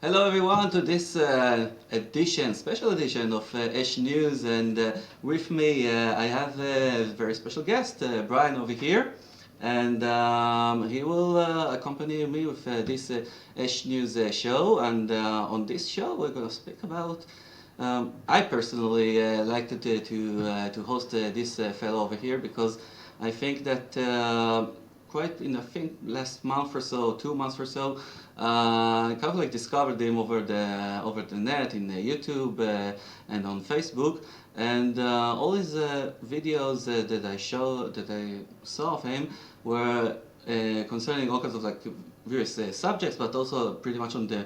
Hello everyone to this special edition of ESH News, and with me I have a very special guest, Brian over here, and he will accompany me with this ESH News show. And on this show we're going to speak about. I personally like to host this fellow over here because I think that quite in I think last month or so, 2 months or so, I kind of like discovered him over the net in YouTube and on Facebook, and all his videos that I saw of him were concerning all kinds of like various subjects, but also pretty much on the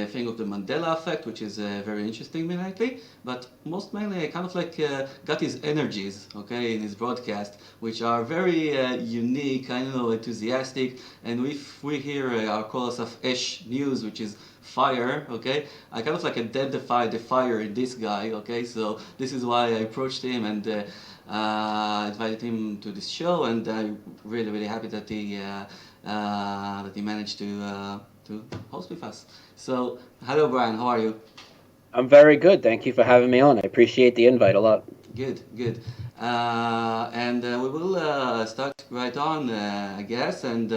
thing of the Mandela Effect, which is very interesting me lately. But most mainly, I kind of like got his energies, okay, in his broadcast, which are very unique, I don't know, enthusiastic. And if we hear our calls of ESH News, which is fire, okay, I kind of like identify the fire in this guy, okay. So this is why I approached him and invited him to this show, and I'm really happy that he managed to host with us. So, hello Brian, how are you? I'm very good. Thank you for having me on. I appreciate the invite a lot. Good. And we will start right on, I guess. And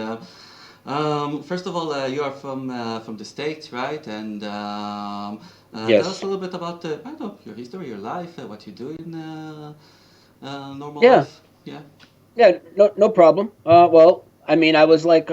first of all, you are from the States, right? And tell us Yes. a little bit about I don't know, your history, your life, what you do in normal Yeah. life. Yeah. Yeah. No problem. Well, I mean, I was like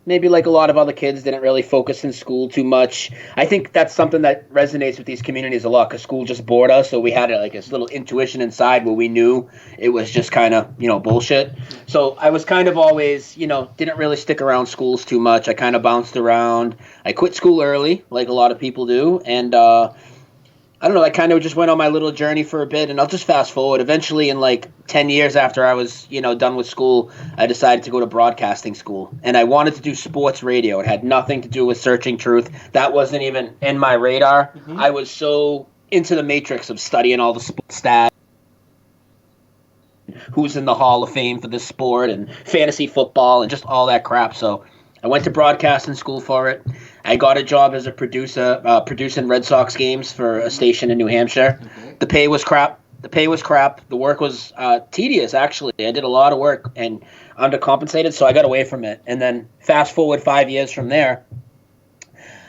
maybe like a lot of other kids, didn't really focus in school too much. I think that's something that resonates with these communities a lot because school just bored us. So we had like this little intuition inside where we knew it was just kind of bullshit. Yeah. So I was kind of always didn't really stick around schools too much. I kind of bounced around. I quit school early, like a lot of people do, and I don't know, I kind of just went on my little journey for a bit, and I'll just fast forward. Eventually, in like 10 years after I was, done with school, I decided to go to broadcasting school. And I wanted to do sports radio. It had nothing to do with searching truth. That wasn't even in my radar. Mm-hmm. I was so into the matrix of studying all the sports stats, who's in the Hall of Fame for this sport, and fantasy football, and just all that crap. So I went to broadcasting school for it. I got a job as a producer, producing Red Sox games for a station in New Hampshire. Okay. The pay was crap. The work was tedious, actually. I did a lot of work and undercompensated, so I got away from it. And then fast forward 5 years from there,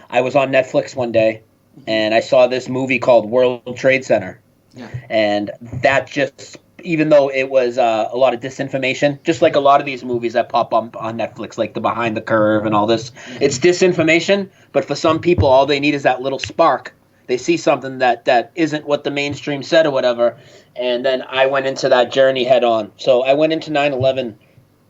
I was on Netflix one day, and I saw this movie called World Trade Center. Yeah. And that just, even though it was a lot of disinformation, just like a lot of these movies that pop up on Netflix, like the Behind the Curve and all this, it's disinformation, but for some people, all they need is that little spark. They see something that isn't what the mainstream said or whatever, and then I went into that journey head on. So I went into 9/11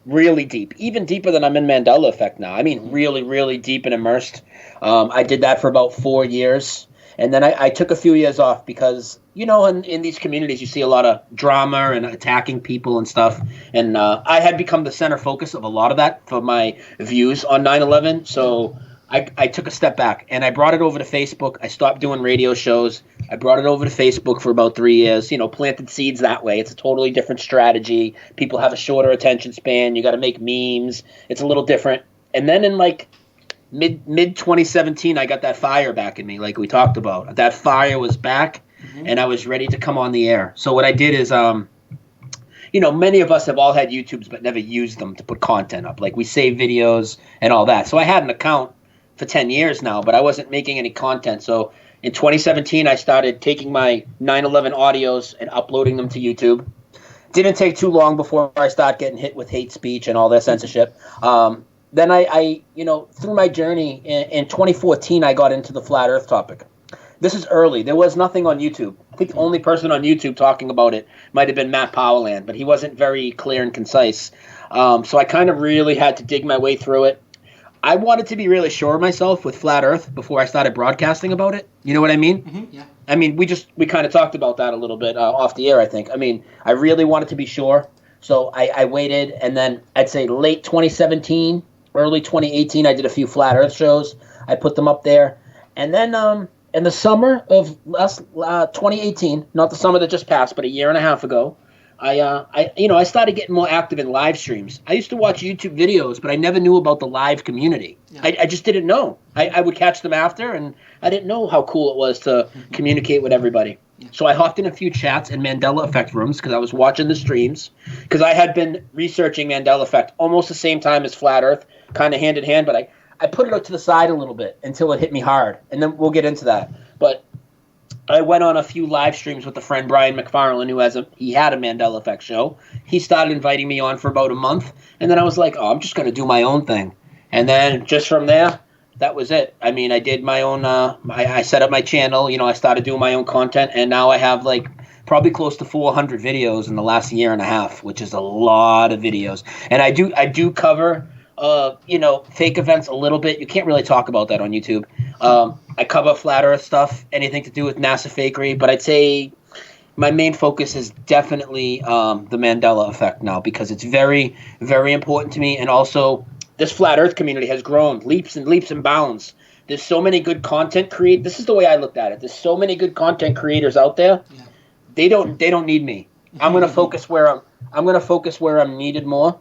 really deep, even deeper than I'm in Mandela Effect now. I mean, really deep and immersed. I did that for about 4 years. And then I took a few years off because, in these communities, you see a lot of drama and attacking people and stuff. And I had become the center focus of a lot of that for my views on 9/11. So I took a step back and I brought it over to Facebook. I stopped doing radio shows. I brought it over to Facebook for about 3 years, planted seeds that way. It's a totally different strategy. People have a shorter attention span. You got to make memes. It's a little different. And then in like mid 2017, I got that fire back in me, like we talked about. That fire was back, and I was ready to come on the air. So what I did is, many of us have all had YouTubes but never used them to put content up. Like we save videos and all that. So I had an account for 10 years now, but I wasn't making any content. So in 2017, I started taking my 9/11 audios and uploading them to YouTube. Didn't take too long before I started getting hit with hate speech and all that censorship. Then I through my journey in 2014, I got into the flat Earth topic. This is early. There was nothing on YouTube. I think the only person on YouTube talking about it might have been Matt Powerland, but he wasn't very clear and concise. So I kind of really had to dig my way through it. I wanted to be really sure of myself with flat Earth before I started broadcasting about it. You know what I mean? Mm-hmm. Yeah. I mean, we kind of talked about that a little bit off the air, I think. I mean, I really wanted to be sure. So I waited, and then I'd say late 2017, early 2018, I did a few flat Earth shows. I put them up there. And then in the summer of 2018, not the summer that just passed, but a year and a half ago, I started getting more active in live streams. I used to watch YouTube videos, but I never knew about the live community. Yeah. I just didn't know. I would catch them after, and I didn't know how cool it was to communicate with everybody. Yeah. So I hopped in a few chats and Mandela Effect rooms because I was watching the streams, because I had been researching Mandela Effect almost the same time as Flat Earth, kind of hand in hand, but I put it to the side a little bit until it hit me hard, and then we'll get into that. But I went on a few live streams with a friend, Brian McFarlane, he had a Mandela Effect show. He started inviting me on for about a month, and then I was like, oh, I'm just going to do my own thing. And then just from there, that was it. I mean, I did my own, I set up my channel, I started doing my own content, and now I have like probably close to 400 videos in the last year and a half, which is a lot of videos. And I do cover fake events a little bit. You can't really talk about that on YouTube. I cover Flat Earth stuff, anything to do with NASA fakery, but I'd say my main focus is definitely the Mandela Effect now, because it's very, very important to me. And also, this Flat Earth community has grown leaps and bounds. There's so many good content creators. This is the way I looked at it. There's so many good content creators out there. Yeah. They don't need me. I'm gonna focus where I'm needed more.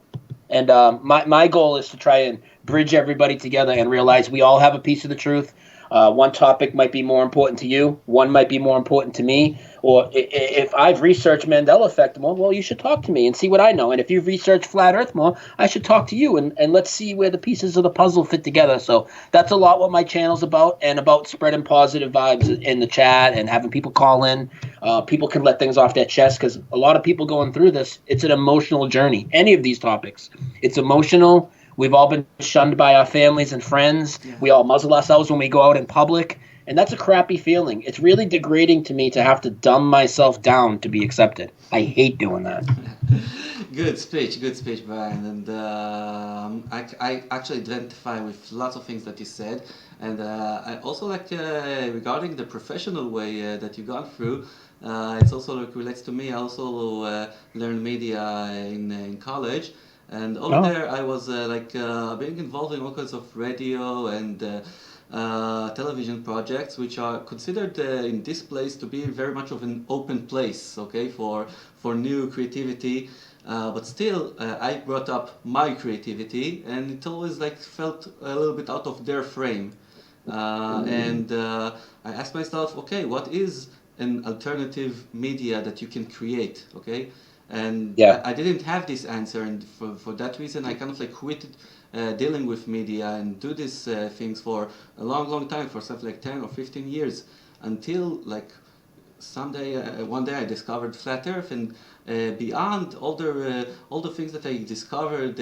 And my goal is to try and bridge everybody together and realize we all have a piece of the truth. One topic might be more important to you. One might be more important to me. Or if I've researched Mandela Effect more, well, you should talk to me and see what I know. And if you've researched Flat Earth more, I should talk to you. And let's see where the pieces of the puzzle fit together. So that's a lot what my channel's about, and about spreading positive vibes in the chat and having people call in. People can let things off their chest, because a lot of people going through this, it's an emotional journey. Any of these topics, it's emotional. We've all been shunned by our families and friends. Yeah. We all muzzle ourselves when we go out in public. And that's a crappy feeling. It's really degrading to me to have to dumb myself down to be accepted. I hate doing that. Good speech, Brian. And I actually identify with lots of things that you said. And I also like, regarding the professional way that you've gone through, it's also like relates to me. I also learned media in college. And over there, I was being involved in all kinds of radio and television projects, which are considered in this place to be very much of an open place, okay, for new creativity. But still, I brought up my creativity, and it always felt a little bit out of their frame. And I asked myself, okay, what is an alternative media that you can create, okay? And yeah. I didn't have this answer, and for that reason I kind of quit dealing with media and do these things for a long time, for something like 10 or 15 years, until one day I discovered Flat Earth, and beyond all the things that I discovered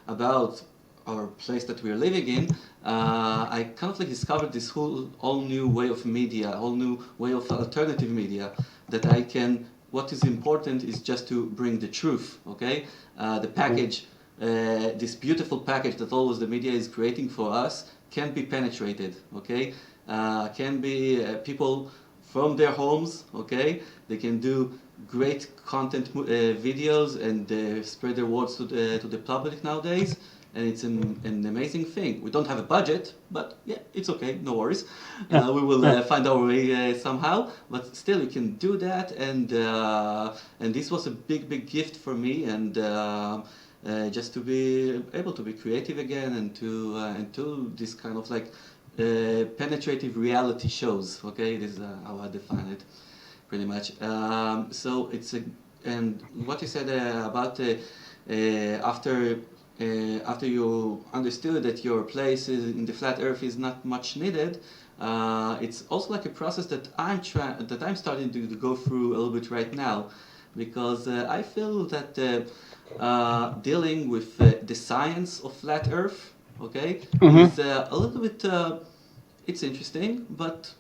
about our place that we're living in, I kind of discovered this all new way of media, all new way of alternative media, that I can. What is important is just to bring the truth, okay? The package, this beautiful package that always the media is creating for us, can be penetrated, okay? Can be people from their homes, okay? They can do great content videos and spread their words to the public nowadays. And it's an amazing thing. We don't have a budget, but yeah, it's okay, no worries. We will find our way somehow, but still you can do that, and this was a big gift for me, and just to be able to be creative again, and to this kind of penetrative reality shows, okay? This is how I define it, pretty much. So it's and what you said about after you understood that your place in the flat Earth is not much needed, it's also a process that I'm starting to go through a little bit right now, because I feel that dealing with the science of flat Earth, okay, is a little bit. It's interesting, but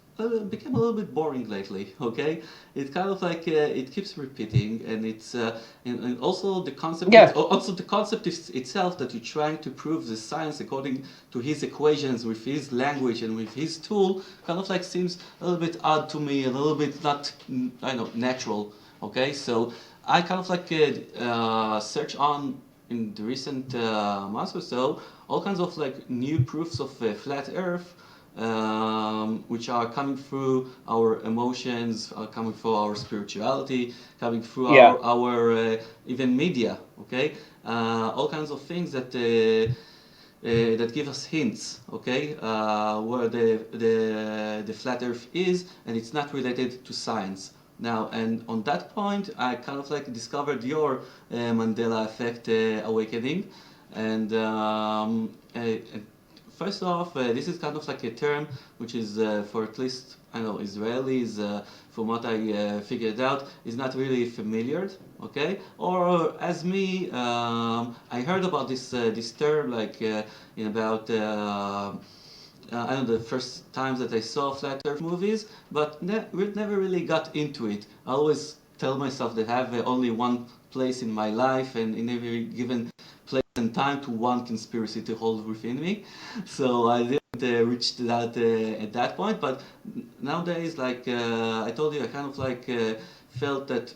became a little bit boring lately, okay? It's kind of it keeps repeating, and it's and also the concept, also the concept itself, that you're trying to prove the science according to his equations, with his language and with his tool, kind of seems a little bit odd to me, a little bit not, I know, natural, okay? So I kind of search on in the recent months or so all kinds of new proofs of flat Earth. which are coming through our emotions, coming through our spirituality, coming through Yeah. our even media, okay? All kinds of things that that give us hints, okay, where the flat Earth is, and it's not related to science. Now, and on that point, I kind of like discovered your Mandela Effect awakening, and first off, this is kind of like a term which is, for at least, I know, Israelis, from what I figured out, is not really familiar, okay? Or as me, I heard about this term like in about, I don't know, the first times that I saw Flat Earth movies, but never really got into it. I always tell myself that I have only one place in my life and in every given place and time to one conspiracy to hold within me. So I didn't reach to that at that point, but nowadays, like I told you, I kind of like felt that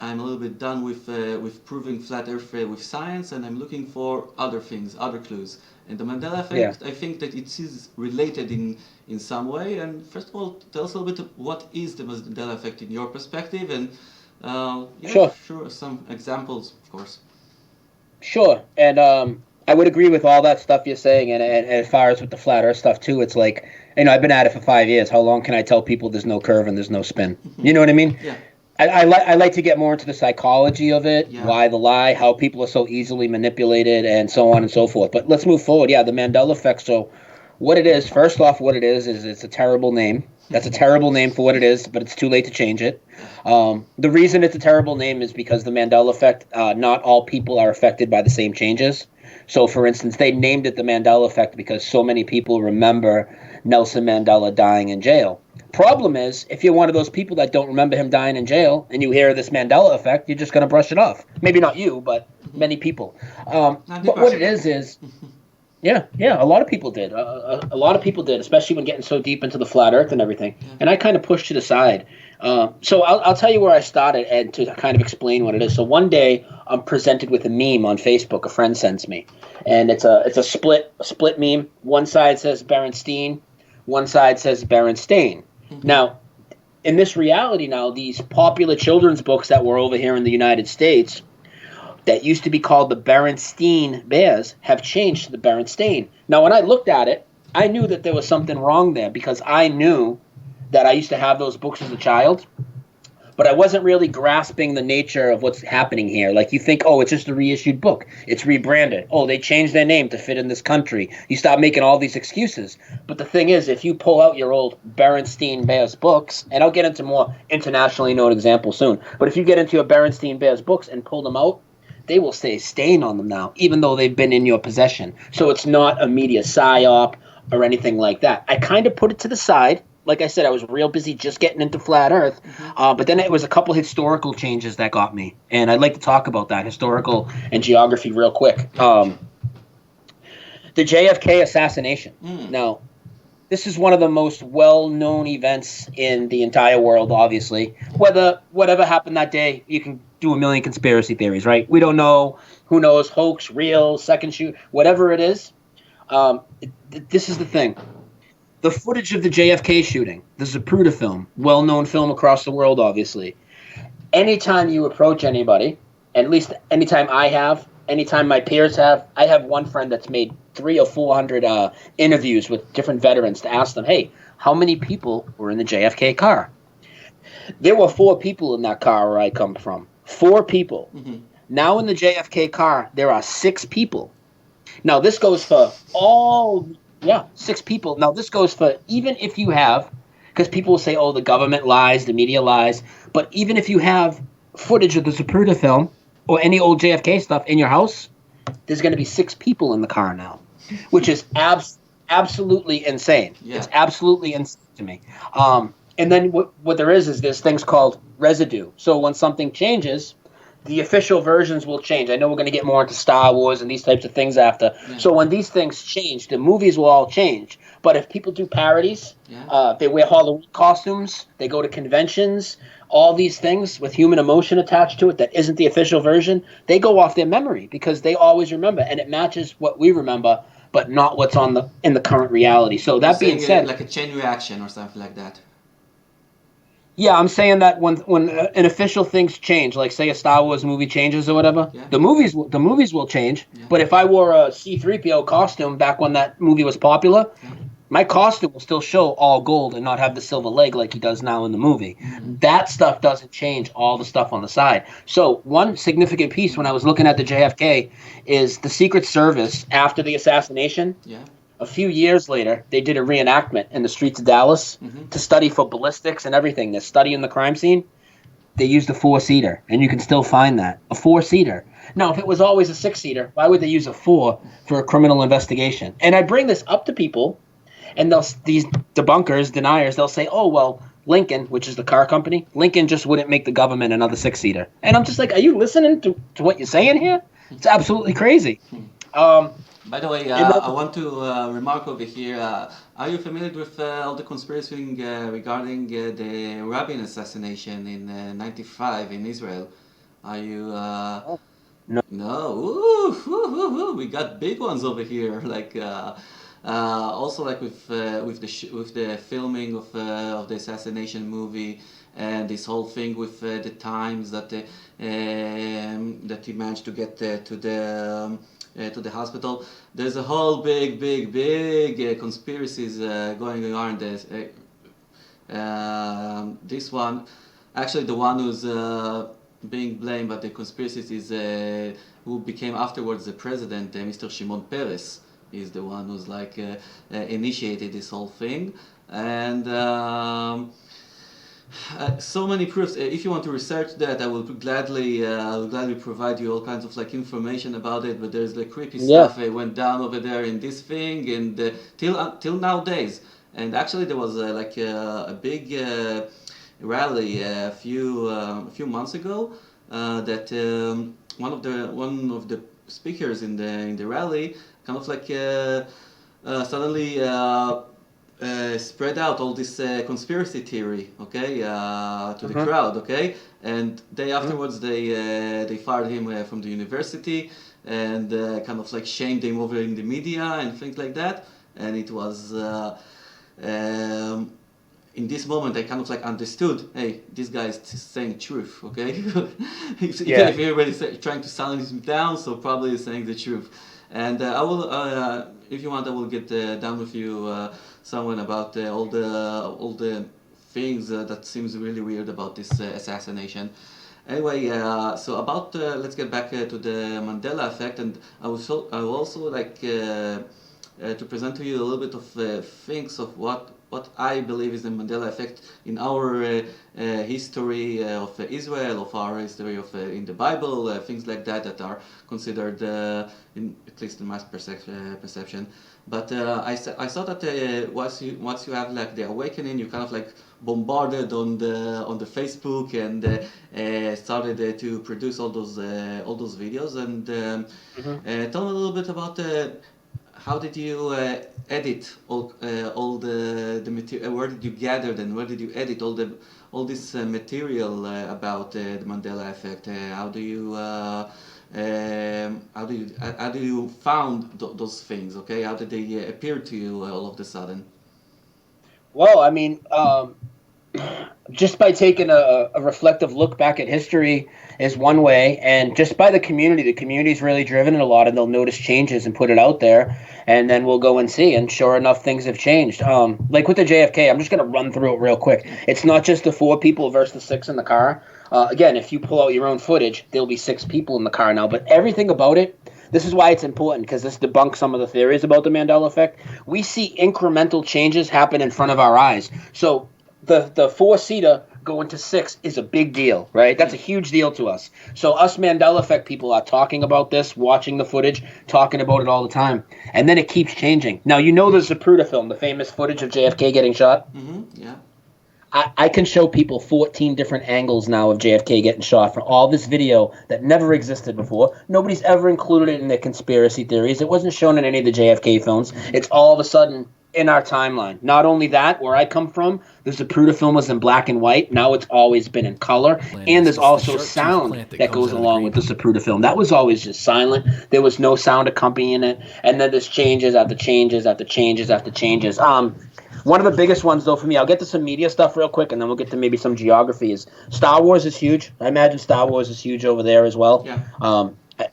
I'm a little bit done with proving flat Earth with science, and I'm looking for other things, other clues. And the Mandela Effect, I think that it is related in some way. And first of all, tell us a little bit what is the Mandela Effect in your perspective, and sure, some examples, of course. Sure, and I would agree with all that stuff you're saying, and as far as with the flat Earth stuff too, it's like, I've been at it for 5 years. How long can I tell people there's no curve and there's no spin? You know what I mean? Yeah. I like to get more into the psychology of it, Yeah. why the lie, how people are so easily manipulated, and so on and so forth. But let's move forward. Yeah, the Mandela Effect. So what it is, first off, what it is it's a terrible name. That's a terrible name for what it is, but it's too late to change it. The reason it's a terrible name is because the Mandela Effect, not all people are affected by the same changes. So, for instance, they named it the Mandela Effect because so many people remember Nelson Mandela dying in jail. Problem is, if you're one of those people that don't remember him dying in jail and you hear this Mandela Effect, you're just going to brush it off. Maybe not you, but many people. But what it is yeah, a lot of people did. A lot of people did, especially when getting so deep into the flat Earth and everything. Yeah. And I kind of pushed it aside. So I'll tell you where I started and to kind of explain what it is. So one day I'm presented with a meme on Facebook a friend sends me, and it's a split meme. One side says Berenstein, one side says Berenstain. Mm-hmm. Now, in this reality now, these popular children's books that were over here in the United States that used to be called the Berenstein Bears have changed to the Berenstain. Now, when I looked at it, I knew that there was something wrong there because I knew that I used to have those books as a child, but I wasn't really grasping the nature of what's happening here. Like, you think, oh, it's just a reissued book. It's rebranded. Oh, they changed their name to fit in this country. You start making all these excuses. But the thing is, if you pull out your old Berenstein Bears books, and I'll get into more internationally known examples soon, but if you get into your Berenstein Bears books and pull them out, they will say stain on them now, even though they've been in your possession. So it's not a media psyop or anything like that. I kind of put it to the side. Like I said, I was real busy just getting into flat Earth. Mm-hmm. But then it was a couple historical changes that got me. And I'd like to talk about that, historical and geography, real quick. The JFK assassination. Now, this is one of the most well-known events in the entire world, obviously. Whatever happened that day, you can do a million conspiracy theories, right? We don't know. Who knows? Hoax, real, second shoot, whatever it is. This is the thing. The footage of the JFK shooting, the Zapruder film, well-known film across the world, obviously. Anytime you approach anybody, at least anytime I have, anytime my peers have, I have one friend that's made 300 or 400 interviews with different veterans to ask them, hey, how many people were in the JFK car? There were 4 people in that car where I come from. 4 people. Mm-hmm. Now in the JFK car, there are 6 people. Now this goes for all... Yeah, 6 people. Now, this goes for even if you have, because people will say, oh, the government lies, the media lies, but even if you have footage of the Zapruder film or any old JFK stuff in your house, there's going to be 6 people in the car now, which is absolutely insane. Yeah. It's absolutely insane to me. And then what there is there's things called residue. So when something changes, the official versions will change. I know we're going to get more into Star Wars and these types of things after. Yeah. So when these things change, the movies will all change. But if people do parodies, they wear Halloween costumes, they go to conventions, all these things with human emotion attached to it that isn't the official version, they go off their memory because they always remember. And it matches what we remember. but not what's in the current reality. So that being said, like a chain reaction or something like that. yeah, I'm saying that when an official things change, like say a Star Wars movie changes or whatever, Yeah. the movies will change. Yeah. But if I wore a C-3PO costume back when that movie was popular, Yeah. my costume will still show all gold and not have the silver leg like he does now in the movie. Mm-hmm. That stuff doesn't change all the stuff on the side. So one significant piece when I was looking at the JFK is the Secret Service after the assassination. Yeah. A few years later, they did a reenactment in the streets of Dallas to study for ballistics and everything. They're studying the crime scene. They used a 4-seater, and you can still find that. A 4-seater. Now, if it was always a 6-seater, why would they use a 4 for a criminal investigation? And I bring this up to people, and these debunkers, deniers, they'll say, oh, well, Lincoln, which is the car company, Lincoln just wouldn't make the government another 6-seater. And I'm just like, are you listening to what you're saying here? It's absolutely crazy. By the way, I want to remark over here, are you familiar with all the conspiracy regarding the Rabin assassination in 95 in Israel? Are you... No. No? Ooh, we got big ones over here, like... also, like with the filming of the assassination movie, and this whole thing with the times that he managed to get to the hospital. There's a whole big conspiracies going on. This one, actually, the one who's being blamed by the conspiracies is who became afterwards the president, Mr. Shimon Peres. Is the one who's like initiated this whole thing, and so many proofs. If you want to research that, I will gladly provide you all kinds of like information about it. But there's like creepy stuff went down over there in this thing, and till nowadays. And actually, there was like a big rally a few months ago that one of the speakers in the rally kind of like suddenly spread out all this conspiracy theory, okay, to the crowd, okay, and day afterwards they fired him from the university and kind of like shamed him over in the media and things like that, and it was in this moment I kind of like understood, hey, this guy is saying truth, okay. If everybody's trying to silence him down, so probably he's saying the truth. And I will, if you want, I will get down with you someone about all the things that seems really weird about this assassination. Anyway, so about let's get back to the Mandela effect, and I will also like to present to you a little bit of things of what I believe is the Mandela effect in our history of Israel, of our history of in the Bible, things like that are considered, at least in my perception. But I saw that once you have like the awakening, you kind of like bombarded on the Facebook and started to produce all those videos, and tell me a little bit about how did you edit all the material? Where did you gather and where did you edit all this material about the Mandela effect? How do you found those things? Okay, how did they appear to you all of a sudden? Well, I mean, just by taking a reflective look back at history is one way, and just by the community's really driven it a lot, and they'll notice changes and put it out there, and then we'll go and see, and sure enough, things have changed. Like with the JFK, I'm just going to run through it real quick. It's not just the 4 people versus the 6 in the car. Again, if you pull out your own footage, there'll be 6 people in the car now, but everything about it, this is why it's important, because this debunks some of the theories about the Mandela effect. We see incremental changes happen in front of our eyes. So the 4-seater going to 6 is a big deal, right? That's a huge deal to us. So us Mandela effect people are talking about this, watching the footage, talking about it all the time. And then it keeps changing. Now, you know the Zapruder film, the famous footage of JFK getting shot? Yeah. I can show people 14 different angles now of JFK getting shot from all this video that never existed before. Nobody's ever included it in their conspiracy theories. It wasn't shown in any of the JFK films. It's all of a sudden in our timeline. Not only that, where I come from, the Zapruder film was in black and white. Now it's always been in color. And there's It's the also sharp-toothed sound plant that that comes goes out of the along with the green. Zapruder film. That was always just silent. There was no sound accompanying it. And then there's changes after changes after changes after changes. One of the biggest ones, though, for me, I'll get to some media stuff real quick, and then we'll get to maybe some geography, is Star Wars is huge. I imagine Star Wars is huge over there as well. Yeah.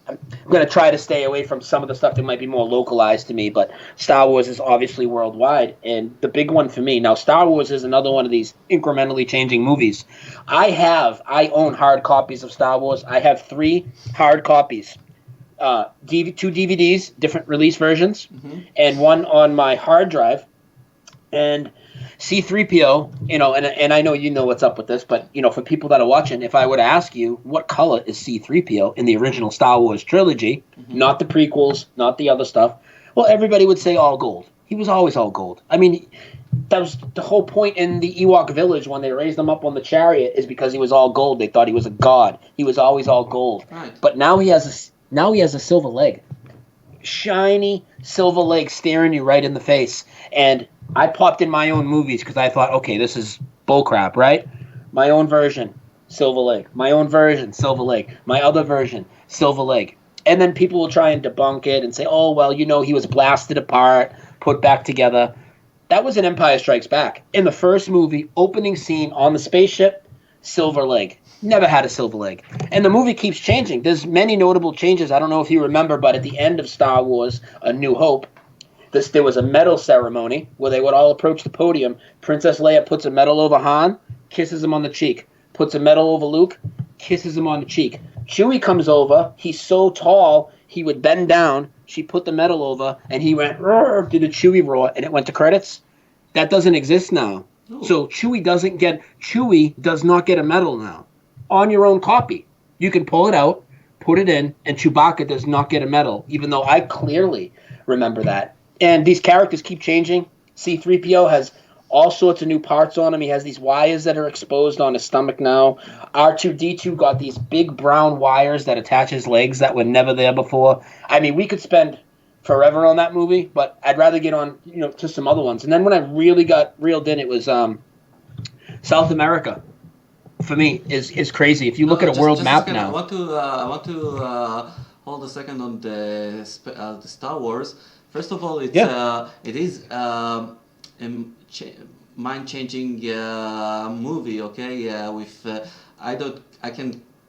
I'm going to try to stay away from some of the stuff that might be more localized to me, but Star Wars is obviously worldwide. And the big one for me, now Star Wars is another one of these incrementally changing movies. I own hard copies of Star Wars. I have 3 hard copies. 2 DVDs, different release versions, and one on my hard drive. And C-3PO, and I know you know what's up with this, but, for people that are watching, if I were to ask you, what color is C-3PO in the original Star Wars trilogy, not the prequels, not the other stuff, well, everybody would say all gold. He was always all gold. I mean, that was the whole point in the Ewok village when they raised him up on the chariot, is because he was all gold. They thought he was a god. He was always all gold. Right. But now he has a silver leg. Shiny silver leg staring you right in the face. And I popped in my own movies because I thought, okay, this is bullcrap, right? My own version, silver leg. My own version, silver leg. My other version, silver leg. And then people will try and debunk it and say, oh, well, he was blasted apart, put back together. That was in Empire Strikes Back. In the first movie, opening scene on the spaceship, silver leg. Never had a silver leg. And the movie keeps changing. There's many notable changes. I don't know if you remember, but at the end of Star Wars, A New Hope, there was a medal ceremony where they would all approach the podium. Princess Leia puts a medal over Han, kisses him on the cheek. Puts a medal over Luke, kisses him on the cheek. Chewie comes over. He's so tall, he would bend down. She put the medal over, and he went, roar, did a Chewie roar, and it went to credits. That doesn't exist now. Oh. So Chewie does not get a medal now. On your own copy. You can pull it out, put it in, and Chewbacca does not get a medal, even though I clearly remember that. And these characters keep changing. C-3PO has all sorts of new parts on him. He has these wires that are exposed on his stomach now. R2-D2 got these big brown wires that attach his legs that were never there before. I mean, we could spend forever on that movie, but I'd rather get on, to some other ones. And then when I really got reeled in, it was South America. For me, is crazy. If you look at a world map now. I want to hold a second on the Star Wars. First of all, it is mind-changing movie. Okay, with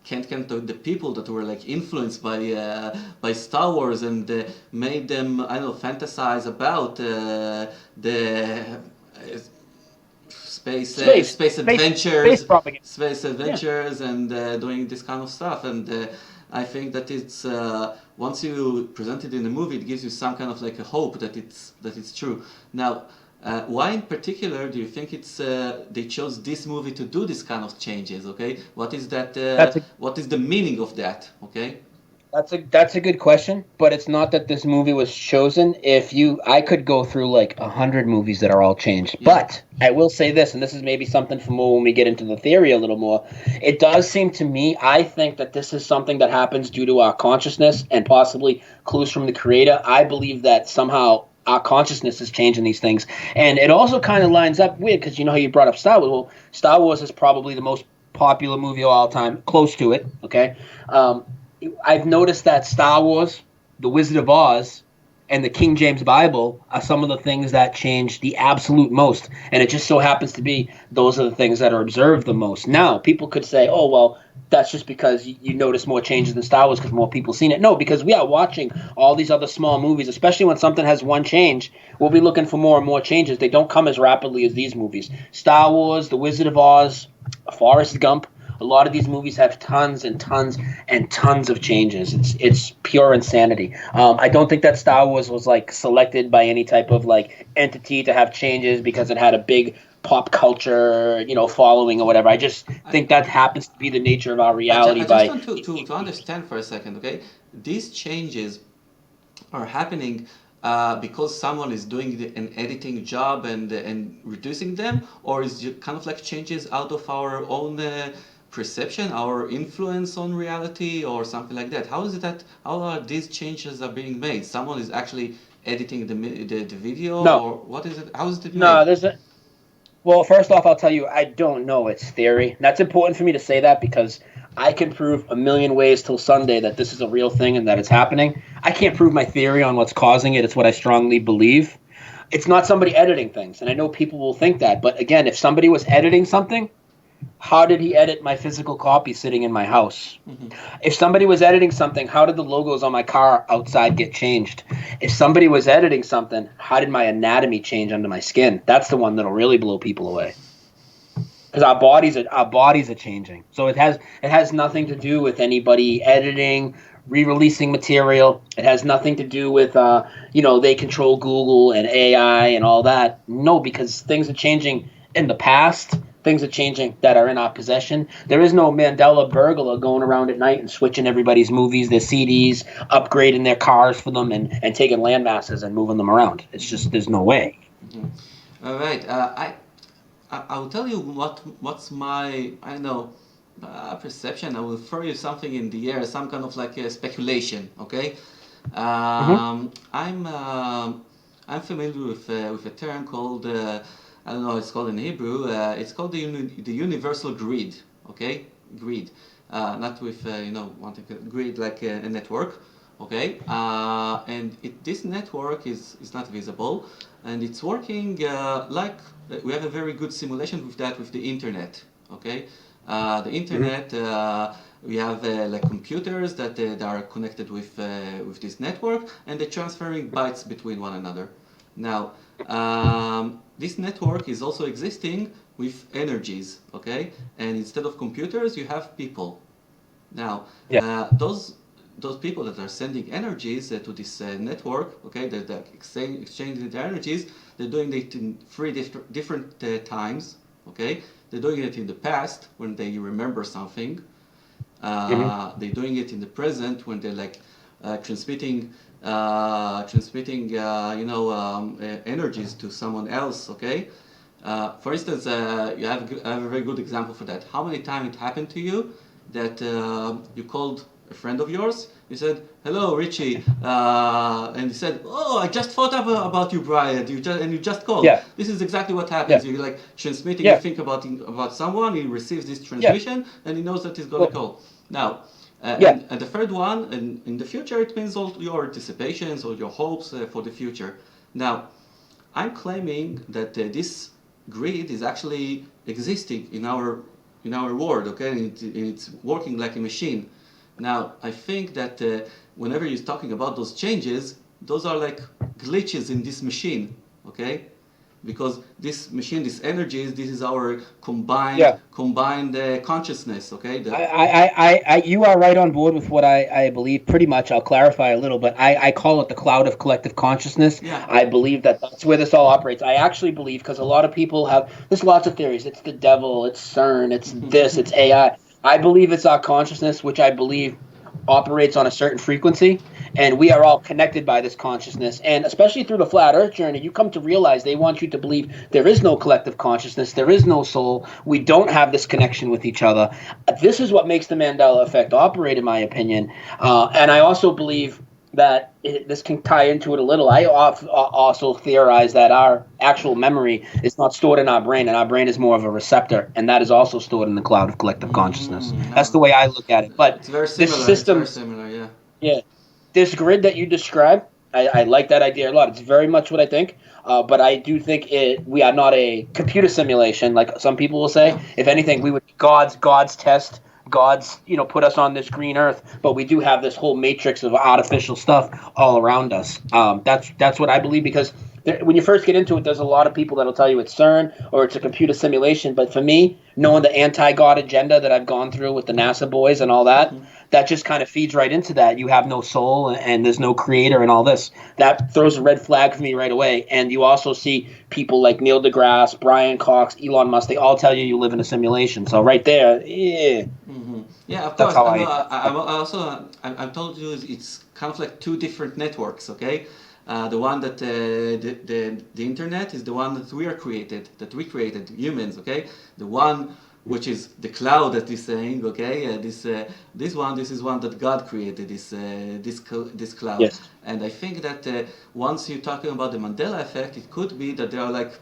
can't count the people that were like influenced by Star Wars and made them fantasize about the space adventures, and doing this kind of stuff. And I think that it's once you present it in a movie, it gives you some kind of like a hope that it's true. Now, why in particular do you think it's they chose this movie to do this kind of changes? Okay, what is that? What is the meaning of that? Okay. That's a good question, but it's not that this movie was chosen. I could go through like 100 movies that are all changed, but I will say this, and this is maybe something for more when we get into the theory a little more. It does seem to me, I think that this is something that happens due to our consciousness and possibly clues from the creator. I believe that somehow our consciousness is changing these things, and it also kind of lines up weird because you know how you brought up Star Wars. Well, Star Wars is probably the most popular movie of all time, close to it. Okay. I've noticed that Star Wars, The Wizard of Oz, and the King James Bible are some of the things that change the absolute most. And it just so happens to be those are the things that are observed the most. Now, people could say, oh, well, that's just because you notice more changes in Star Wars because more people seen it. No, because we are watching all these other small movies, especially when something has one change, we'll be looking for more and more changes. They don't come as rapidly as these movies. Star Wars, The Wizard of Oz, Forrest Gump. A lot of these movies have tons and tons and tons of changes. It's pure insanity. I don't think that Star Wars was like selected by any type of like entity to have changes because it had a big pop culture, following or whatever. I just think that happens to be the nature of our reality. I just want to understand for a second, okay? These changes are happening because someone is doing an editing job and reducing them, or is it kind of like changes out of our own perception, our influence on reality, or something like that? How is it that how are these changes are being made? Someone is actually editing the video, No, or what is it? How is it no, made? there's a Well, first off, I'll tell you, I don't know. It's theory. And that's important for me to say that because I can prove a million ways till Sunday that this is a real thing and that it's happening. I can't prove my theory on what's causing it. It's what I strongly believe. It's not somebody editing things. And I know people will think that. But again, if somebody was editing something, how did he edit my physical copy sitting in my house? Mm-hmm. If somebody was editing something, how did the logos on my car outside get changed? If somebody was editing something, how did my anatomy change under my skin? That's the one that'll really blow people away. Because our bodies are changing. So it has nothing to do with anybody editing, re-releasing material. It has nothing to do with they control Google and AI and all that. No, because things are changing in the past. Things are changing that are in our possession. There is no Mandela burglar going around at night and switching everybody's movies, their CDs, upgrading their cars for them, and taking land masses and moving them around. It's just there's no way. Mm-hmm. All right. I'll tell you what's my I don't know perception. I will throw you something in the air, some kind of like a speculation. Okay. Mm-hmm. I'm familiar with a term called I don't know. It's called in Hebrew. It's called the universal grid. Okay, grid. Not with wanting a grid like a network. Okay, and this network is not visible, and it's working like we have a very good simulation with that with the internet. Okay, the internet we have like computers that are connected with this network, and they're transferring bytes between one another. Now this network is also existing with energies. Okay, and instead of computers, you have people. Now Yeah. those people that are sending energies to this network, okay, they're exchanging the energies, they're doing it in three different times, okay? They're doing it in the past when they remember something. Mm-hmm. They're doing it in the present when they're like transmitting energies to someone else, okay? For instance, I have a very good example for that. How many times it happened to you that you called a friend of yours? You said, "Hello, Richie," and he said, "Oh, I just thought about you, Brian." You just called. Yeah. This is exactly what happens. Yeah. You're like transmitting. You Yeah. think about someone. He receives this Yeah. transmission, and he knows that he's gonna Well, call. Now, yeah. and the third one, in the future, it means all your anticipations or your hopes for the future. Now, I'm claiming that this grid is actually existing in our world, okay, and it's working like a machine. Now, I think that whenever you're talking about those changes, those are like glitches in this machine, okay? Because this machine, this energy, this is our Yeah. combined consciousness, okay? You are right on board with what I believe. Pretty much, I'll clarify a little, but I call it the cloud of collective consciousness. Yeah. I believe that that's where this all operates. I actually believe because a lot of people there's lots of theories. It's the devil. It's CERN. It's this. It's AI. I believe it's our consciousness, which I believe operates on a certain frequency, and we are all connected by this consciousness. And especially through the flat earth journey, you come to realize they want you to believe there is no collective consciousness, there is no soul, we don't have this connection with each other. This is what makes the Mandela effect operate, in my opinion. And I also believe that this can tie into it a little. I also theorize that our actual memory is not stored in our brain, and our brain is more of a receptor, and that is also stored in the cloud of collective consciousness. That's the way I look at it. But It's very this similar. It's very system, similar, yeah. yeah, this grid that you describe, I like that idea a lot. It's very much what I think. But I do think we are not a computer simulation, like some people will say. Yeah. If anything, we would be God's test. God's, put us on this green earth, but we do have this whole matrix of artificial stuff all around us. That's what I believe, because when you first get into it, there's a lot of people that'll tell you it's CERN or it's a computer simulation. But for me, knowing the anti-God agenda that I've gone through with the NASA boys and all that, that just kind of feeds right into that. You have no soul and there's no creator and all this. That throws a red flag for me right away. And you also see people like Neil deGrasse, Brian Cox, Elon Musk, they all tell you live in a simulation. So right there, yeah. Mm-hmm. Yeah, of That's course. how I'm told you it's kind of like two different networks, okay? The one that the internet is the one that we created, humans, okay? The one which is the cloud that he's saying, okay, this is one that God created, this cloud. Yes. And I think that once you're talking about the Mandela effect, it could be that there are like,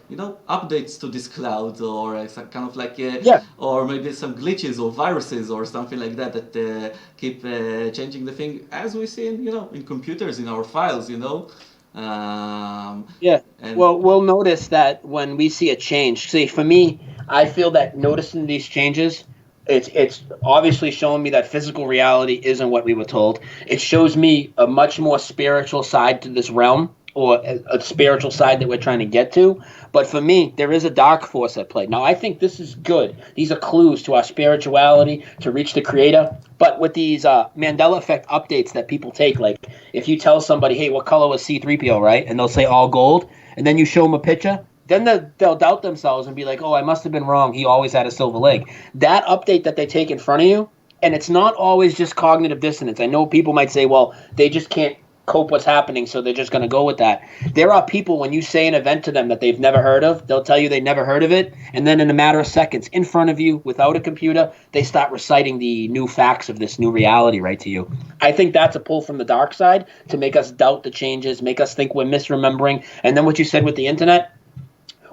updates to this cloud, or some kind of like, Yeah. or maybe some glitches or viruses or something like that that keep changing the thing, as we see in computers, in our files, Yeah. and Well, we'll notice that when we see a change. See, for me, I feel that noticing these changes, it's obviously showing me that physical reality isn't what we were told. It shows me a much more spiritual side to this realm, or a spiritual side that we're trying to get to. But for me, there is a dark force at play. Now, I think this is good. These are clues to our spirituality, to reach the creator. But with these Mandela effect updates that people take, like if you tell somebody, hey, what color was C-3PO, right? And they'll say all gold, and then you show them a picture, then they'll doubt themselves and be like, oh, I must have been wrong. He always had a silver leg. That update that they take in front of you, and it's not always just cognitive dissonance. I know people might say, well, they just can't cope what's happening, so they're just going to go with that. There are people, when you say an event to them that they've never heard of, they'll tell you they never heard of it, and then in a matter of seconds, in front of you, without a computer, they start reciting the new facts of this new reality right to you. I think that's a pull from the dark side to make us doubt the changes, make us think we're misremembering. And then what you said with the internet,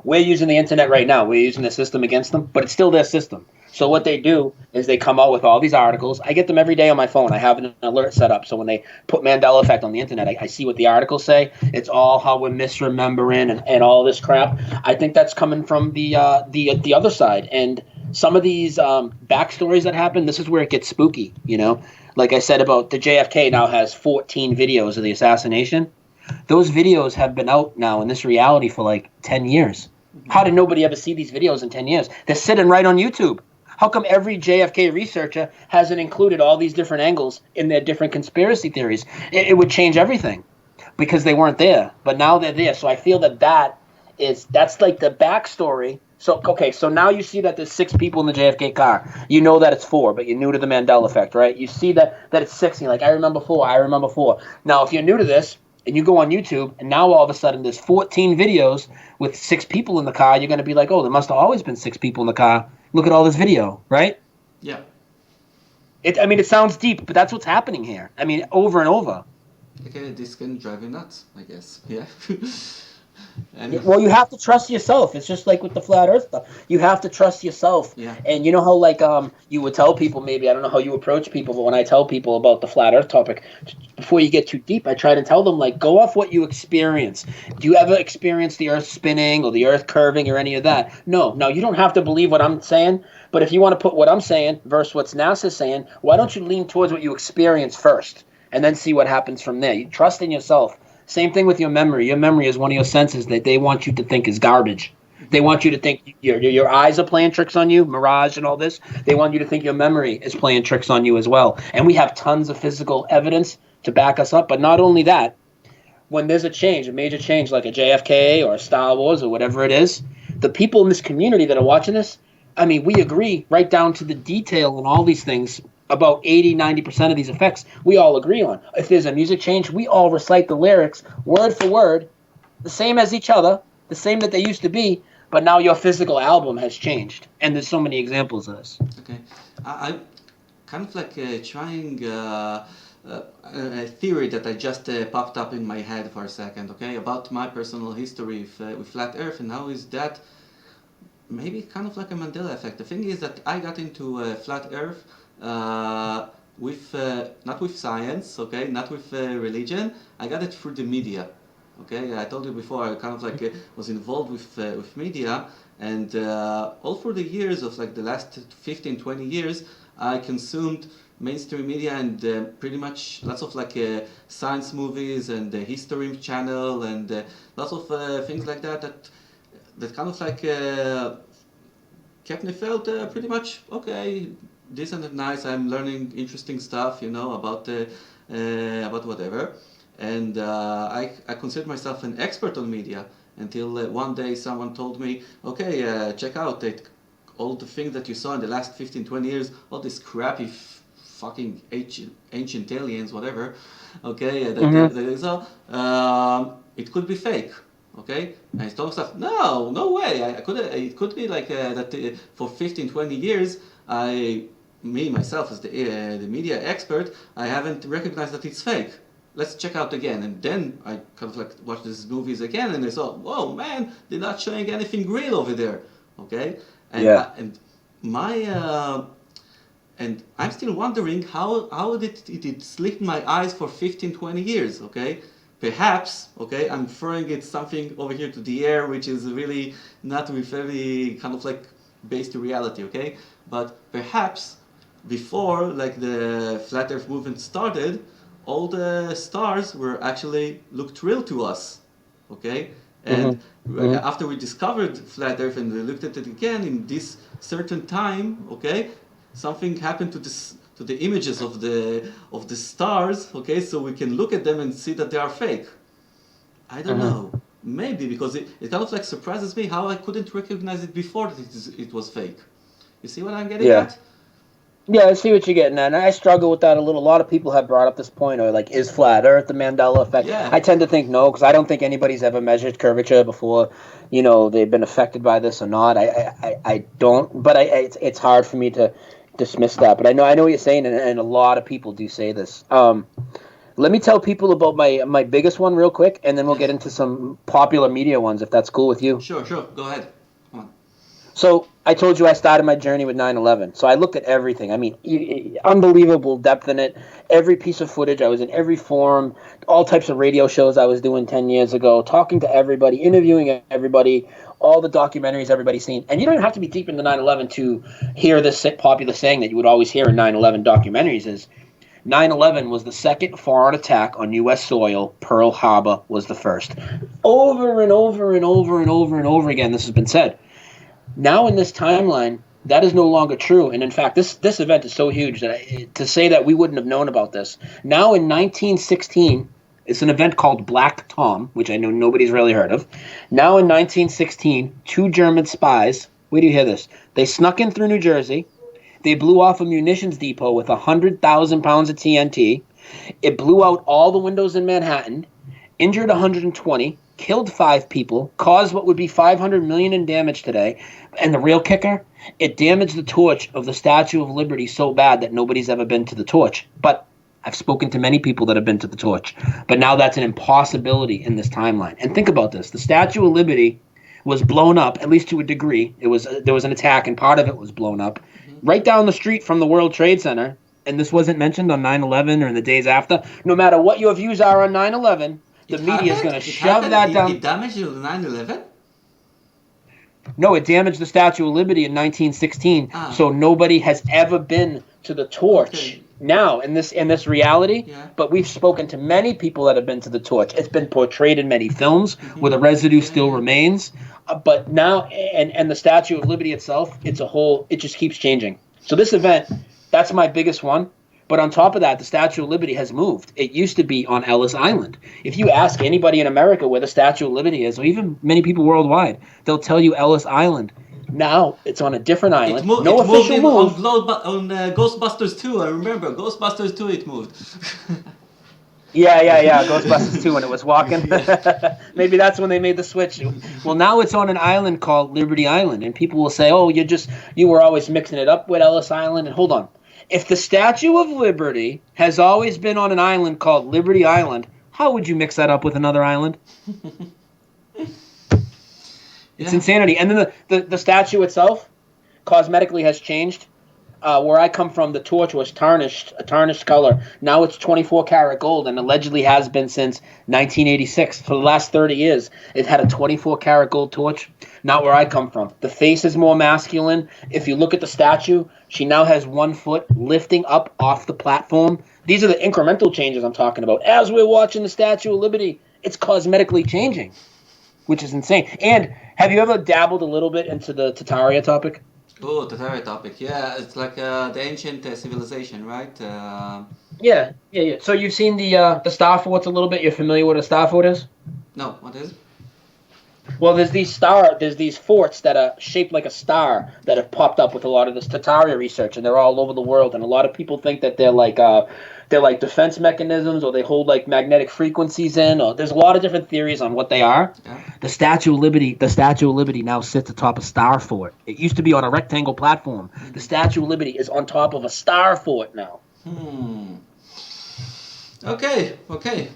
we're using the internet right now. We're using the system against them, but it's still their system. So what they do is they come out with all these articles. I get them every day on my phone. I have an alert set up. So when they put Mandela Effect on the internet, I see what the articles say. It's all how we're misremembering and all this crap. I think that's coming from the other side. And some of these backstories that happen, this is where it gets spooky, Like I said about the JFK now has 14 videos of the assassination. Those videos have been out now in this reality for like 10 years. How did nobody ever see these videos in 10 years? They're sitting right on YouTube. How come every JFK researcher hasn't included all these different angles in their different conspiracy theories? It would change everything because they weren't there. But now they're there. So I feel that's like the backstory. So, okay, so now you see that there's 6 people in the JFK car. You know that it's 4, but you're new to the Mandela Effect, right? You see that it's 6, and you're like, I remember 4. Now, if you're new to this, and you go on YouTube, and now all of a sudden there's 14 videos with 6 people in the car, you're going to be like, oh, there must have always been 6 people in the car. Look at all this video, right? Yeah. It sounds deep, but that's what's happening here. Over and over. Okay, this can drive you nuts, I guess. Yeah. Well, you have to trust yourself. It's just like with the flat earth stuff. You have to trust yourself. Yeah. And you know how you would tell people, maybe, I don't know how you approach people, but when I tell people about the flat earth topic, before you get too deep, I try to tell them, go off what you experience. Do you ever experience the earth spinning or the earth curving or any of that? No. Now, you don't have to believe what I'm saying, but if you want to put what I'm saying versus what NASA's saying, why don't you lean towards what you experience first and then see what happens from there? You trust in yourself. Same thing with your memory. Your memory is one of your senses that they want you to think is garbage. They want you to think your eyes are playing tricks on you, mirage and all this. They want you to think your memory is playing tricks on you as well. And we have tons of physical evidence to back us up. But not only that, when there's a major change like a JFK or a Star Wars or whatever it is, the people in this community that are watching this, we agree right down to the detail on all these things. About 80-90% of these effects we all agree on. If there's a music change, we all recite the lyrics word for word, the same as each other, the same that they used to be, but now your physical album has changed. And there's so many examples of this. Okay. I'm kind of like trying a theory that I just popped up in my head for a second, okay, about my personal history with Flat Earth, and how is that maybe kind of like a Mandela effect. The thing is that I got into Flat Earth with not with science, okay, not with religion. I got it through the media, okay. I told you before I kind of like was involved with media, and all through the years of like the last 15-20 years, I consumed mainstream media and pretty much lots of like science movies and the History Channel and lots of things like that kind of like kept me felt pretty much okay, decent and nice. I'm learning interesting stuff, about whatever. And I consider myself an expert on media until one day someone told me, okay, check out all the things that you saw in the last 15-20 years, all these crappy fucking ancient aliens, whatever, okay, that they saw, it could be fake. Okay, and he's told himself, no way. I could. It could be like that for 15, 20 years. Myself, as the media expert, I haven't recognized that it's fake. Let's check out again. And then I kind of like watched these movies again, and I saw, whoa, man, they're not showing anything real over there. Okay, and Yeah. and my and I'm still wondering how did it slip my eyes for 15, 20 years. Okay, perhaps, okay, I'm throwing it something over here to the air, which is really not with any kind of like based to reality. Okay, but perhaps before like the flat Earth movement started, all the stars were actually looked real to us. Okay, and after we discovered flat Earth and we looked at it again in this certain time, okay, something happened to this to the images of the stars, okay, so we can look at them and see that they are fake. I don't know. Maybe because it kind of like surprises me how I couldn't recognize it before that it was fake. You see what I'm getting Yeah. at? Yeah, I see what you're getting at, and I struggle with that a little. A lot of people have brought up this point, or like, is flat Earth the Mandela effect? Yeah. I tend to think no, because I don't think anybody's ever measured curvature before. You know, they've been affected by this or not. I don't, but it's hard for me to dismiss that. But I know what you're saying, and a lot of people do say this. Let me tell people about my biggest one real quick, and then we'll get into some popular media ones, if that's cool with you. Sure. Go ahead. Come on. So I told you I started my journey with 9/11. So I looked at everything. I mean, unbelievable depth in it. Every piece of footage. I was in every forum, all types of radio shows I was doing 10 years ago, talking to everybody, interviewing everybody, all the documentaries everybody's seen. And you don't even have to be deep into 9/11 to hear this popular saying that you would always hear in 9/11 documentaries is 9/11 was the second foreign attack on U.S. soil. Pearl Harbor was the first. Over and over and over and over and over again, this has been said. Now in this timeline, that is no longer true. And in fact, this event is so huge that to say that we wouldn't have known about this. Now in 1916, it's an event called Black Tom, which I know nobody's really heard of. Now in 1916, 2 German spies, where do you hear this? They snuck in through New Jersey. They blew off a munitions depot with 100,000 pounds of TNT. It blew out all the windows in Manhattan, injured 120, killed 5 people, caused what would be $500 million in damage today. And the real kicker, it damaged the torch of the Statue of Liberty so bad that nobody's ever been to the torch. But I've spoken to many people that have been to the torch. But now that's an impossibility in this timeline. And think about this. The Statue of Liberty was blown up, at least to a degree. There was an attack, and part of it was blown up. Right down the street from the World Trade Center. And this wasn't mentioned on 9/11 or in the days after. No matter what your views are on 9/11, the media is going to shove that down. It damaged 9/11? No, it damaged the Statue of Liberty in 1916. So nobody has ever been to the torch now in this reality. Yeah. But we've spoken to many people that have been to the torch. It's been portrayed in many films where the residue still remains. But now, and the Statue of Liberty itself, it just keeps changing. So this event, that's my biggest one. But on top of that, the Statue of Liberty has moved. It used to be on Ellis Island. If you ask anybody in America where the Statue of Liberty is, or even many people worldwide, they'll tell you Ellis Island. Now it's on a different island. No official move. On Ghostbusters 2, I remember. Ghostbusters 2 it moved. Yeah. Ghostbusters 2 when it was walking. Maybe that's when they made the switch. Well, now it's on an island called Liberty Island. And people will say, oh, you were always mixing it up with Ellis Island. And hold on. If the Statue of Liberty has always been on an island called Liberty Island, how would you mix that up with another island? It's insanity. And then the statue itself cosmetically has changed. Where I come from, the torch was a tarnished color. Now it's 24 karat gold and allegedly has been since 1986. For the last 30 years, it had a 24 karat gold torch. Not where I come from. The face is more masculine. If you look at the statue, she now has 1 foot lifting up off the platform. These are the incremental changes I'm talking about. As we're watching the Statue of Liberty, it's cosmetically changing, which is insane. And have you ever dabbled a little bit into the Tataria topic? Oh, Tataria topic. Yeah, it's like the ancient civilization, right? Yeah. So you've seen the Star Forts a little bit. You're familiar with what a Star Fort is? No, what is it? Well, there's these forts that are shaped like a star that have popped up with a lot of this Tataria research, and they're all over the world. And a lot of people think that they're like defense mechanisms, or they hold like magnetic frequencies in. Or there's a lot of different theories on what they are. Yeah. The Statue of Liberty now sits atop a star fort. It used to be on a rectangle platform. The Statue of Liberty is on top of a star fort now. Okay,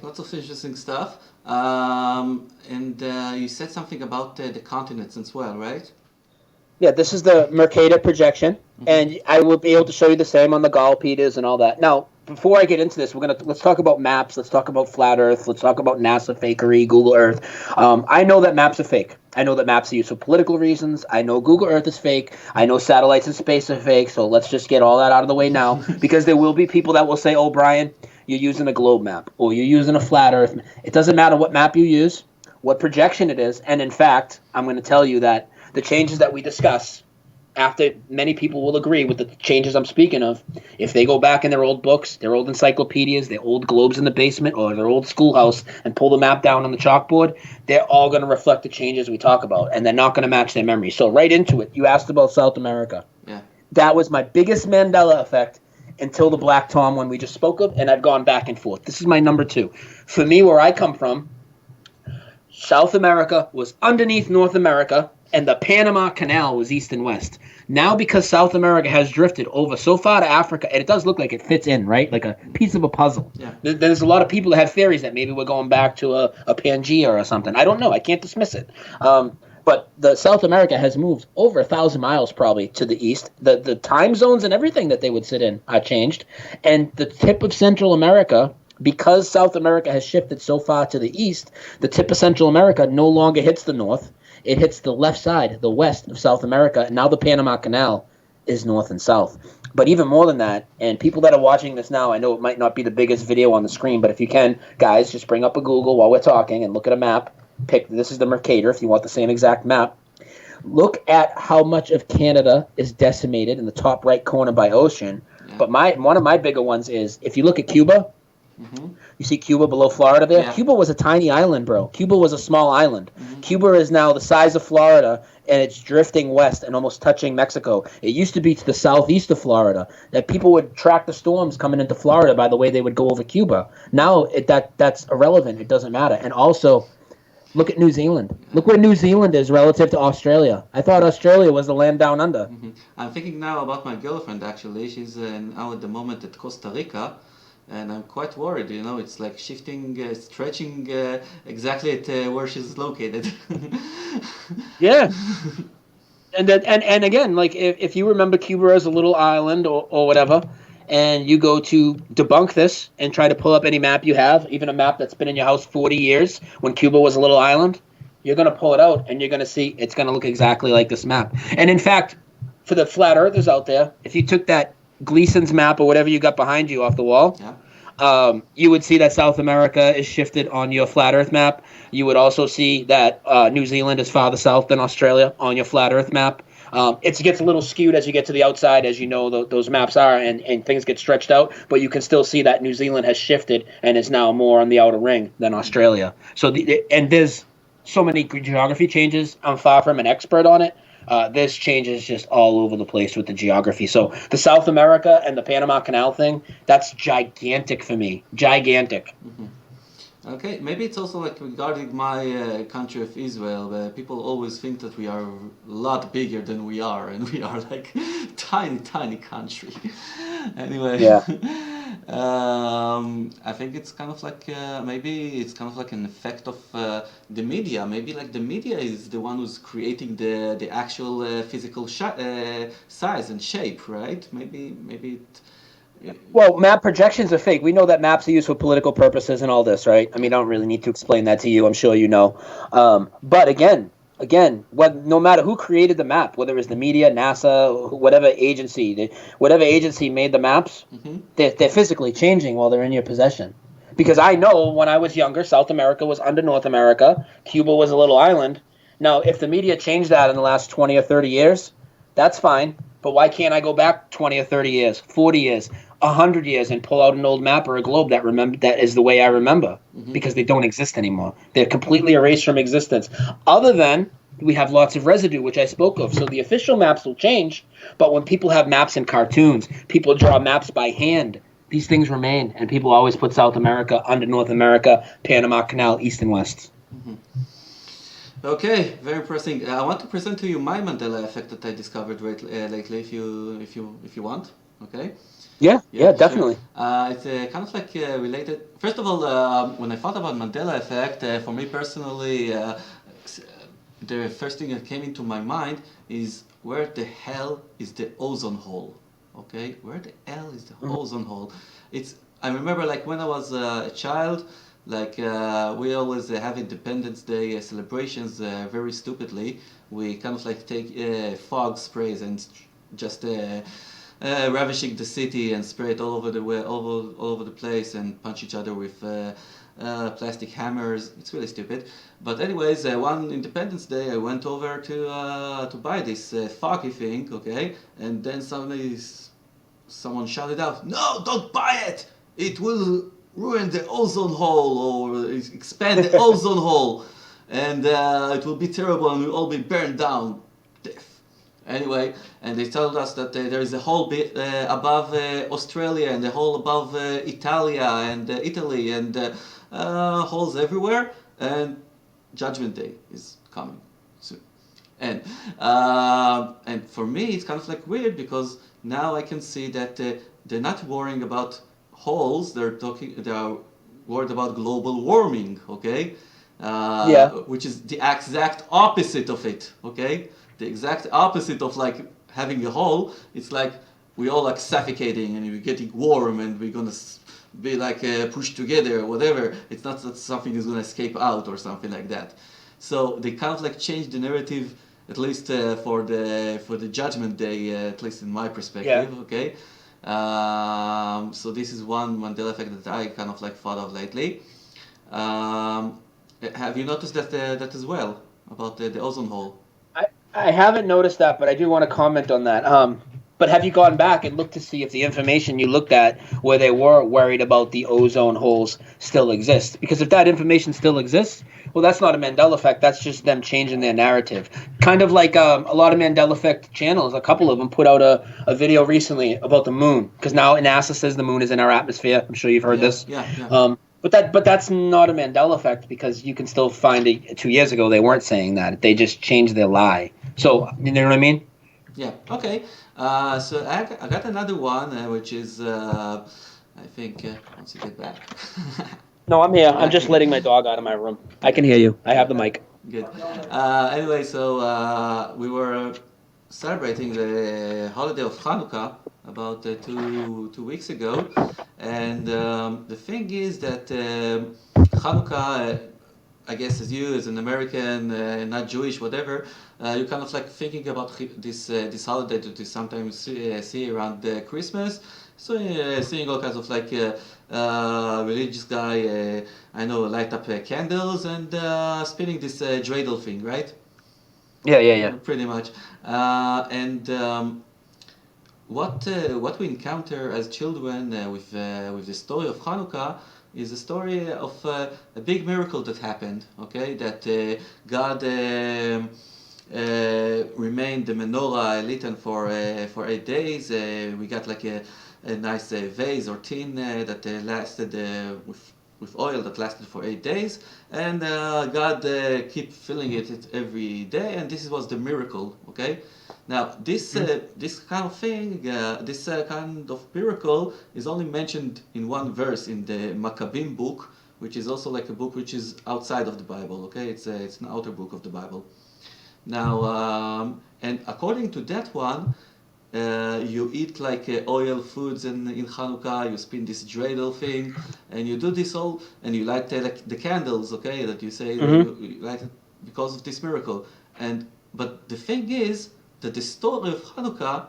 lots of interesting stuff. And you said something about the continents as well, right? Yeah, this is the Mercator projection, and I will be able to show you the same on the Gall-Peters and all that. Now, before I get into this, let's talk about maps. Let's talk about flat Earth. Let's talk about NASA fakery, Google Earth. I know that maps are fake. I know that maps are used for political reasons. I know Google Earth is fake. I know satellites in space are fake. So let's just get all that out of the way now, because there will be people that will say, "Oh, Brian, you're using a globe map, or you're using a flat Earth." It doesn't matter what map you use, what projection it is, and in fact, I'm going to tell you that the changes that we discuss, after many people will agree with the changes I'm speaking of, if they go back in their old books, their old encyclopedias, their old globes in the basement, or their old schoolhouse, and pull the map down on the chalkboard, they're all going to reflect the changes we talk about, and they're not going to match their memory. So right into it, you asked about South America. Yeah. That was my biggest Mandela effect until the Black Tom one we just spoke of, and I've gone back and forth. This is my number 2. For me, where I come from, South America was underneath North America, and the Panama Canal was east and west. Now, because South America has drifted over so far to Africa, and it does look like it fits in, right? Like a piece of a puzzle. Yeah. There's a lot of people that have theories that maybe we're going back to a Pangea or something. I don't know. I can't dismiss it. But the South America has moved over 1,000 miles probably to the east. The time zones and everything that they would sit in are changed. And the tip of Central America, because South America has shifted so far to the east, the tip of Central America no longer hits the north. It hits the left side, the west of South America. And now the Panama Canal is north and south. But even more than that, and people that are watching this now, I know it might not be the biggest video on the screen, but if you can, guys, just bring up a Google while we're talking and look at a map. This is the Mercator if you want the same exact map. Look at how much of Canada is decimated in the top right corner by ocean. Yeah. But one of my bigger ones is, if you look at Cuba, you see Cuba below Florida there? Yeah. Cuba was a tiny island, bro. Cuba was a small island. Cuba is now the size of Florida, and it's drifting west and almost touching Mexico. It used to be to the southeast of Florida, that people would track the storms coming into Florida by the way they would go over Cuba. Now that's irrelevant. It doesn't matter. And also, look at New Zealand. Look where New Zealand is relative to Australia. I thought Australia was the land down under. I'm thinking now about my girlfriend, actually. She's now at the moment at Costa Rica. And I'm quite worried, it's like shifting, stretching exactly at where she's located. Yeah. And again, like if you remember Cuba as a little island or whatever, and you go to debunk this and try to pull up any map you have, even a map that's been in your house 40 years when Cuba was a little island, you're going to pull it out and you're going to see it's going to look exactly like this map. And in fact, for the flat earthers out there, if you took that Gleason's map or whatever you got behind you off the wall, you would see that South America is shifted on your flat earth map. You would also see that New Zealand is farther south than Australia on your flat earth map. It gets a little skewed as you get to the outside, as you know those maps are, and things get stretched out, but you can still see that New Zealand has shifted and is now more on the outer ring than Australia. So and there's so many geography changes. I'm far from an expert on it. There's changes just all over the place with the geography. So the South America and the Panama Canal thing, that's gigantic for me. Gigantic. Okay, maybe it's also like regarding my country of Israel, people always think that we are a lot bigger than we are, and we are like tiny country. Anyway, yeah. I think it's kind of like maybe it's kind of like an effect of the media. Maybe like the media is the one who's creating the actual physical size and shape, right? Maybe it. Well, map projections are fake. We know that maps are used for political purposes and all this, right? I mean, I don't really need to explain that to you. I'm sure you know. But again, no matter who created the map, whether it's the media, NASA, whatever agency made the maps, they're physically changing while they're in your possession. Because I know when I was younger, South America was under North America. Cuba was a little island. Now, if the media changed that in the last 20 or 30 years, that's fine. But why can't I go back 20 or 30 years, 40 years, 100 years and pull out an old map or a globe that is the way I remember? Because they don't exist anymore. They're completely erased from existence. Other than we have lots of residue, which I spoke of. So the official maps will change, but when people have maps in cartoons, people draw maps by hand. These things remain, and people always put South America under North America, Panama Canal, East and West. Okay, very interesting. I want to present to you my Mandela effect that I discovered lately. If you want, okay. Yeah, Sure. definitely. It's kind of like related. First of all, when I thought about Mandela effect, for me personally, the first thing that came into my mind is where the hell is the ozone hole? Okay, where the hell is the ozone hole? I remember like when I was a child, like we always have Independence Day celebrations very stupidly. We kind of like take fog sprays and just ravishing the city and spray it all over all over the place and punch each other with plastic hammers. It's really stupid. But anyways, one Independence Day, I went over to buy this foggy thing, okay, and then suddenly someone shouted out, "No, don't buy it! It will ruin the ozone hole or expand the ozone hole, and it will be terrible and we'll all be burned down." Death. Anyway, and they told us that there is a hole above Australia and a hole above Italia and Italy and holes everywhere, and Judgment Day is coming soon. And for me, it's kind of like weird because now I can see that they're not worrying about holes. They are worried about global warming. Okay, which is the exact opposite of it. Okay, the exact opposite of like having a hole. It's like we all like suffocating and we're getting warm and we're gonna be like pushed together or whatever. It's not that something is gonna escape out or something like that. So they kind of like change the narrative, at least for the Judgment Day, at least in my perspective. Yeah. Okay. So this is one Mandela effect that I kind of like thought of lately. Have you noticed that as well about the ozone hole? I haven't noticed that, but I do want to comment on that. But have you gone back and looked to see if the information you looked at where they were worried about the ozone holes still exists? Because if that information still exists, well, that's not a Mandela effect. That's just them changing their narrative. Kind of like a lot of Mandela effect channels, a couple of them put out a video recently about the moon. Because now NASA says the moon is in our atmosphere. I'm sure you've heard this. Yeah. But that's not a Mandela effect because you can still find it. 2 years ago, they weren't saying that. They just changed their lie. So, you know what I mean? Yeah, okay. So I got another one, which is, I think, once you get back. No, I'm here. I'm just letting my dog out of my room. I can hear you. I have the mic. Good. Anyway, so we were celebrating the holiday of Hanukkah about 2 weeks ago, and the thing is that Hanukkah, I guess as you, as an American, not Jewish, whatever, you're kind of like thinking about this holiday that you sometimes see around Christmas. So seeing all kinds of like religious guy, I know, light up candles and spinning this dreidel thing, right? Yeah. Pretty much. What we encounter as children with the story of Hanukkah is a story of a big miracle that happened. Okay, that God remained the menorah lit for 8 days. We got like a nice vase or tin that lasted with oil that lasted for 8 days, and God keep filling it every day, and this was the miracle. Okay. Now, this kind of thing, this kind of miracle is only mentioned in one verse in the Maccabim book, which is also like a book which is outside of the Bible. Okay, it's an outer book of the Bible. Now, and according to that one, you eat like oil foods in Hanukkah. You spin this dreidel thing, and you do this all, and you light like the candles. Okay, that you say you light it because of this miracle. But the thing is that the story of Hanukkah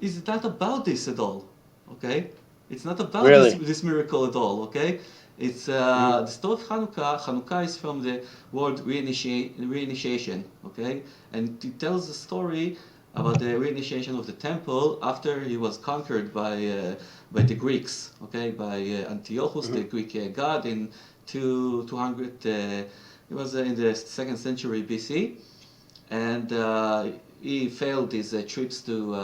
is not about this at all. Okay, it's not about this miracle at all. Okay, it's the story of Hanukkah. Hanukkah is from the word reinitiation. Okay, and it tells the story about the reinitiation of the temple after he was conquered by the Greeks, okay, by Antiochus, the Greek god, in 200. It was in the second century BC, and he failed his trips to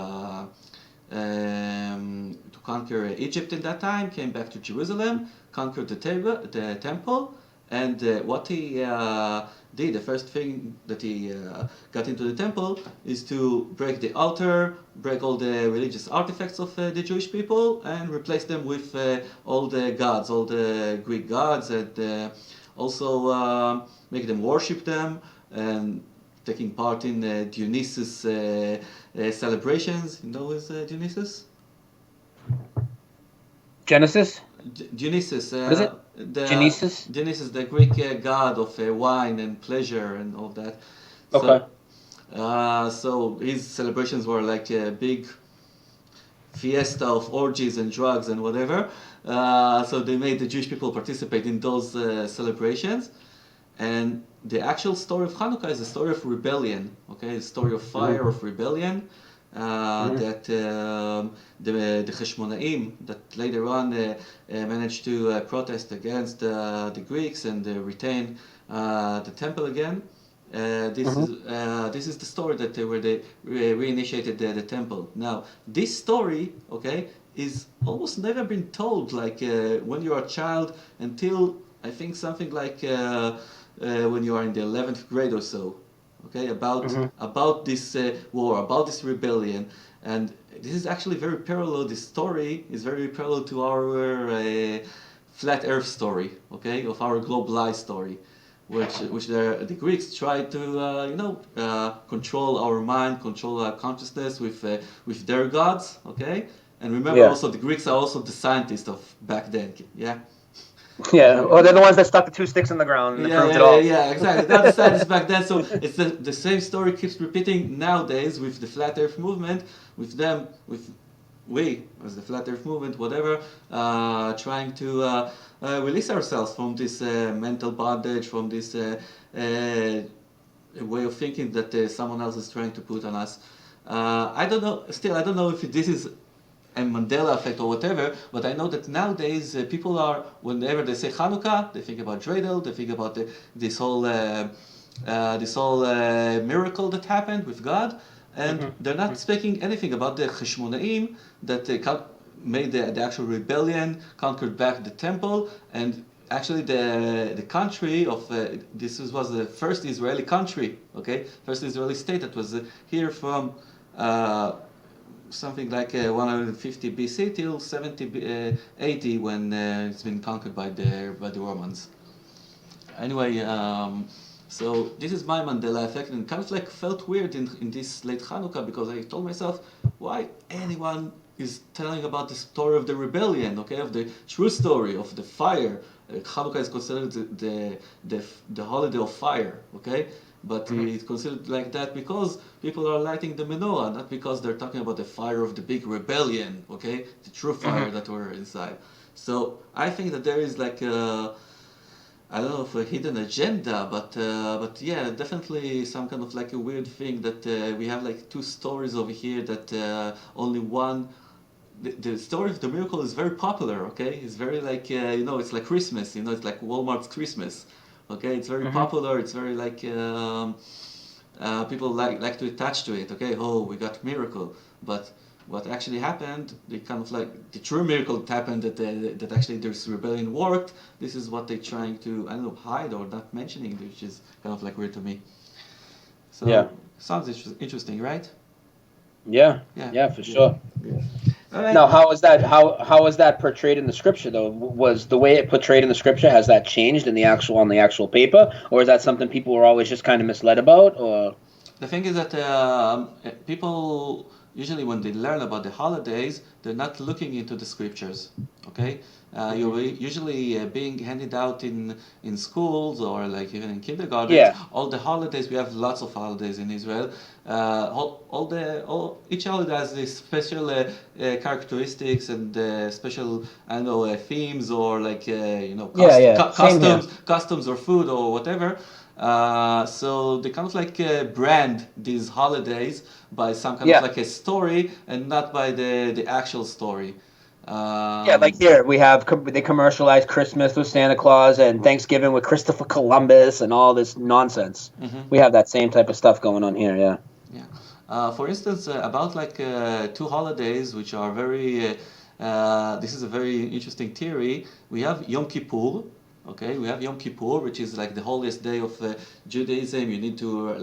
conquer Egypt in that time, came back to Jerusalem, conquered the temple, and what he did, the first thing that he got into the temple is to break the altar, break all the religious artifacts of the Jewish people, and replace them with all the gods, all the Greek gods, and also make them worship them, and taking part in Dionysus celebrations. You know who is Dionysus? Genesis? Dionysus. What is it? Dionysus? Dionysus, the Greek god of wine and pleasure and all that. Okay. So his celebrations were like a big fiesta of orgies and drugs and whatever. So they made the Jewish people participate in those celebrations. And the actual story of Hanukkah is a story of rebellion, okay? A story of fire, of rebellion, that the Hashmonaim, that later on managed to protest against the Greeks and retain the temple again. This is the story that where they reinitiated the temple. Now, this story, okay, is almost never been told, like when you are a child, until I think something like when you are in the 11th grade or so, okay, about this war, about this rebellion, and this is actually very parallel. This story is very parallel to our flat Earth story, okay, of our globalized story, which the Greeks tried to control our mind, control our consciousness with their gods, okay, and remember also the Greeks are also the scientists of back then, yeah. Yeah, well, they're the ones that stuck the two sticks in the ground and proved it all. Yeah, exactly. They're the scientists back then, so it's the same story keeps repeating nowadays with the flat Earth movement, with them, with we as the flat Earth movement, whatever, trying to release ourselves from this mental bondage, from this way of thinking that someone else is trying to put on us. I don't know. Still, I don't know if this is a Mandela effect or whatever, but I know that nowadays people are, whenever they say Hanukkah, they think about dreidel, they think about this whole miracle that happened with God, and they're not speaking anything about the Hashmonaim that made the actual rebellion, conquered back the temple, and actually the country of was the first Israeli country, okay, first Israeli state that was here from something like 150 BC till 70 AD when it's been conquered by the Romans. Anyway, so this is my Mandela effect, and kind of like felt weird in this late Hanukkah, because I told myself, why anyone is telling about the story of the rebellion, okay, of the true story of the fire. Hanukkah is considered the holiday of fire, okay? But it's considered like that because people are lighting the menorah, not because they're talking about the fire of the big rebellion, okay? The true fire that were inside. So I think that there is like I don't know if a hidden agenda, but yeah, definitely some kind of like a weird thing that we have like two stories over here that only one. The story of the miracle is very popular, okay? It's very like it's like Christmas, it's like Walmart's Christmas. Okay, it's very popular. It's very like people like to attach to it. Okay, oh, we got miracle, but what actually happened? They kind of like the true miracle that happened that actually this rebellion worked. This is what they're trying to hide or not mentioning, which is kind of like weird to me. So sounds interesting, right? Yeah, for sure. Yeah. All right. Now, how was that portrayed in the scripture though? Was the way it portrayed in the scripture, has that changed on the actual paper, or is that something people were always just kind of misled about? Or the thing is that people usually when they learn about the holidays, they're not looking into the scriptures. Okay, you're usually being handed out in schools or like even in kindergarten. Yeah. All the holidays, we have lots of holidays in Israel. Each holiday has these special characteristics and special themes or like customs or food or whatever. So they kind of like brand these holidays by some kind of Yeah. like a story and not by the actual story. Yeah, like here we have they commercialize Christmas with Santa Claus and Thanksgiving with Christopher Columbus and all this nonsense. We have that same type of stuff going on here. Yeah. Yeah. For instance, about like two holidays which are very, this is a very interesting theory. We have Yom Kippur. Okay, we have Yom Kippur, which is like the holiest day of Judaism. You need to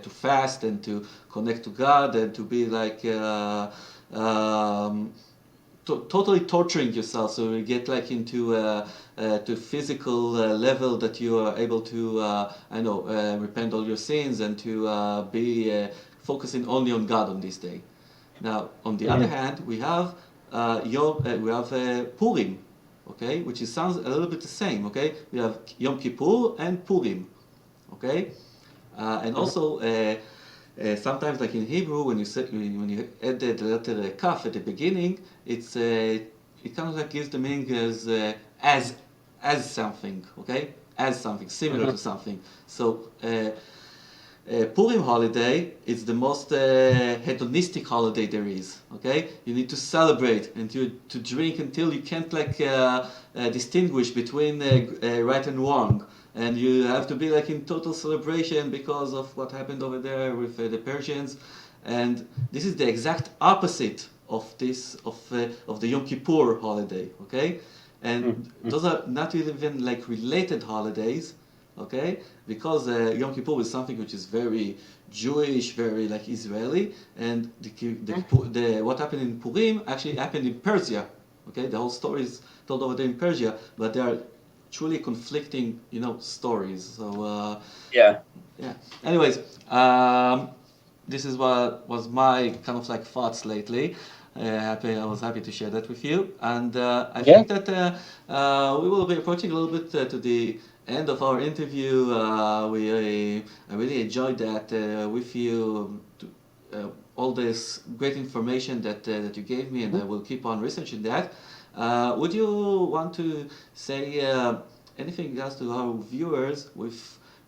to fast and to connect to God and to be like totally torturing yourself. So you get like into to physical level that you are able to repent all your sins and to be focusing only on God on this day. Now, on the other hand, we have Purim, okay, which is, sounds a little bit the same. Okay, we have Yom Kippur and Purim, okay, and also. Sometimes, like in Hebrew, when you add the letter kaf at the beginning, it kind of like gives the meaning as something, okay, as something similar to something. So Purim holiday is the most hedonistic holiday there is. Okay, you need to celebrate and to drink until you can't like distinguish between right and wrong, and you have to be like in total celebration because of what happened over there with the Persians, and this is the exact opposite of this of the Yom Kippur holiday. Okay, and those are not even like related holidays. Okay, because Yom Kippur is something which is very Jewish, very like Israeli, and the what happened in Purim actually happened in Persia. Okay, the whole story is told over there in Persia, but they are truly conflicting, stories. So Yeah. yeah. Anyways, this is what was my kind of like thoughts lately. I was happy to share that with you, and I Yeah. think that we will be approaching a little bit to the end of our interview. I really enjoyed that with you. All this great information that you gave me, and I will keep on researching that. Would you want to say anything else to our viewers with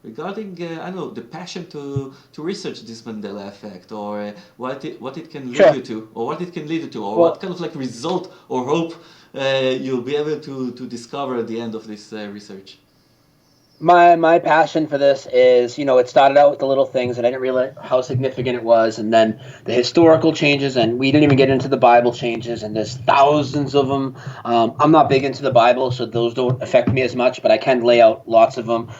regarding I don't know, the passion to research this Mandela effect, or what it can lead Sure. you to, or what it can lead you to, or Well, what kind of like result or hope you'll be able to discover at the end of this research? my passion for this is, it started out with the little things, and I didn't realize how significant it was, and then the historical changes, and we didn't even get into the Bible changes, and there's thousands of them. I'm not big into the Bible, so those don't affect me as much, but I can lay out lots of them.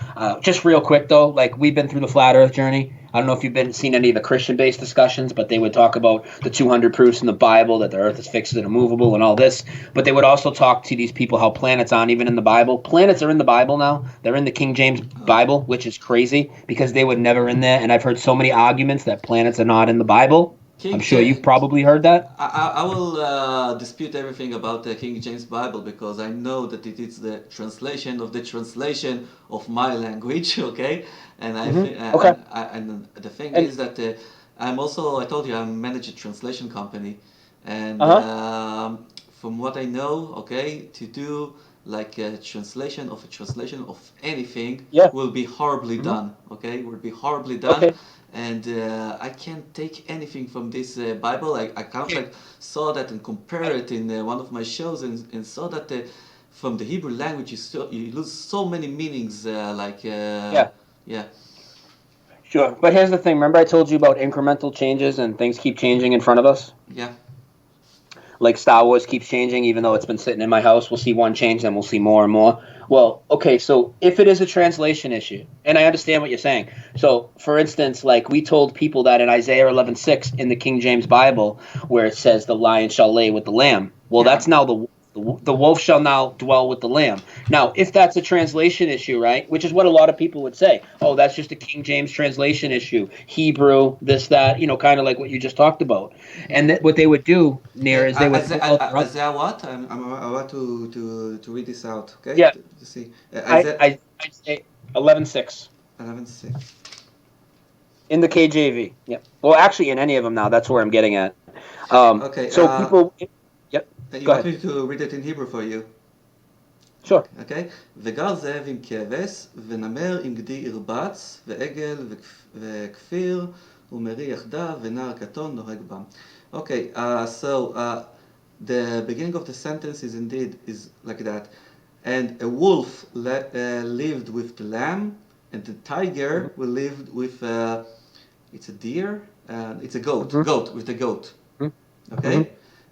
Just real quick though, like we've been through the flat Earth journey. I don't know if you've seen any of the Christian-based discussions, but they would talk about the 200 proofs in the Bible that the Earth is fixed and immovable and all this. But they would also talk to these people how planets aren't even in the Bible. Planets are in the Bible now. They're in the King James Bible, which is crazy because they were never in there. And I've heard so many arguments that planets are not in the Bible. I'm King sure you've James. probably heard that. I will dispute everything about the King James Bible because I know that it is the translation of the translation of my language, okay? And Okay. and the thing And is that I told you, I manage a translation company, and from what I know, okay, to do like a translation of anything yeah. will be horribly done, okay? Will be horribly done, Okay. and I can't take anything from this Bible. I kind of like saw that and compare it in one of my shows, and saw that from the Hebrew language you lose so many meanings. Yeah. Yeah, Sure. But here's the thing. Remember I told you about incremental changes and things keep changing in front of us? yeah, Like Star Wars keeps changing, even though it's been sitting in my house. We'll see one change, then we'll see more and more. Well, okay, so if it is a translation issue, and I understand what you're saying. So, for instance, like we told people that in Isaiah 11:6 in the King James Bible, where it says the lion shall lay with the lamb. Well, yeah. that's now the wolf shall now dwell with the lamb. Now, if that's a translation issue, right, which is what a lot of people would say, oh, that's just a King James translation issue, Hebrew, this, that, kind of like what you just talked about. And what they would do, Near, is they would pull out their Isaiah what? I'm about to read this out. Okay, yeah, to see I Isaiah I I'd say 11:6 11:6. in the KJV. Yeah. Well, actually, in any of them now. That's where I'm getting at. Okay. So people. Yep. You Go want ahead. me to read it in Hebrew for you? Sure. אוקיי? וגר זאב עם כבש, ונמר עם גדי ירבץ, ועגל וכפיר ומרי יחדיו, ונער קטון נוהג בם. Okay, the beginning of the sentence is indeed is like that. And a wolf lived with the lamb, and the tiger will live with, it's a deer? It's a goat, with the goat. Okay?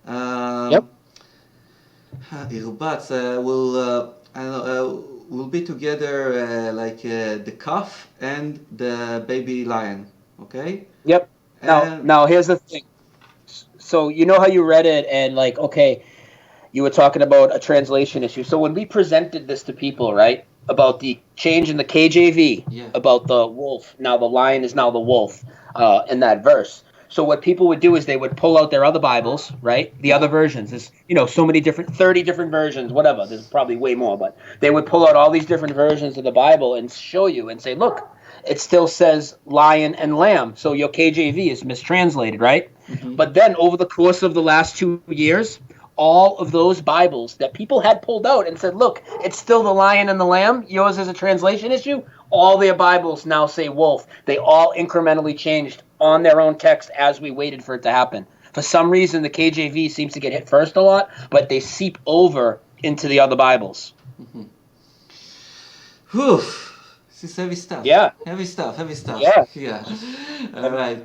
Yep. Irbatz will be together like the calf and the baby lion. Okay? Yep. Now here's the thing. So you know how you read it and like, okay, you were talking about a translation issue. So when we presented this to people, right, about the change in the KJV, about the wolf, now the lion is now the wolf, in that verse. So what people would do is they would pull out their other Bibles, right? The other versions. There's, so many different, 30 different versions, whatever. There's probably way more, but they would pull out all these different versions of the Bible and show you and say, look, it still says lion and lamb. So your KJV is mistranslated, right? Mm-hmm. But then over the course of the last 2 years, all of those Bibles that people had pulled out and said, look, it's still the lion and the lamb. Yours is a translation issue. All their Bibles now say wolf. They all incrementally changed on their own text as we waited for it to happen. For some reason, the KJV seems to get hit first a lot, but they seep over into the other Bibles. Mm-hmm. Whew. This is heavy stuff. Yeah. Heavy stuff. Yeah. All right.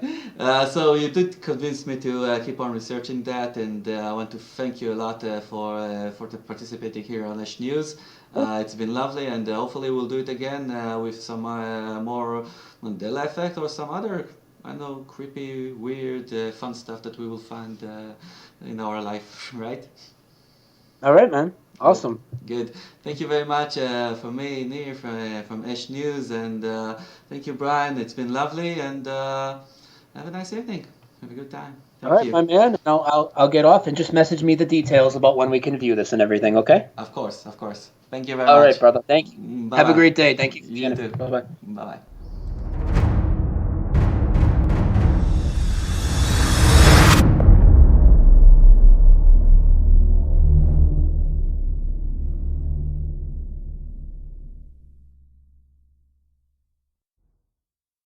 So you did convince me to keep on researching that, and I want to thank you a lot for participating here on ESH News. It's been lovely, and hopefully we'll do it again with some more Mandela Effect or some other, creepy, weird, fun stuff that we will find in our life, right? All right, man. Awesome. Good. Thank you very much from me, Nir, from ESH News, and thank you, Brian. It's been lovely, and have a nice evening. Have a good time. Thank you. All right, you. my man. I'll get off and just message me the details about when we can view this and everything, okay? Of course. Thank you very much. All right, brother. Thank you. Bye-bye. Have a great day. Thank you. You too. Bye-bye. Bye-bye.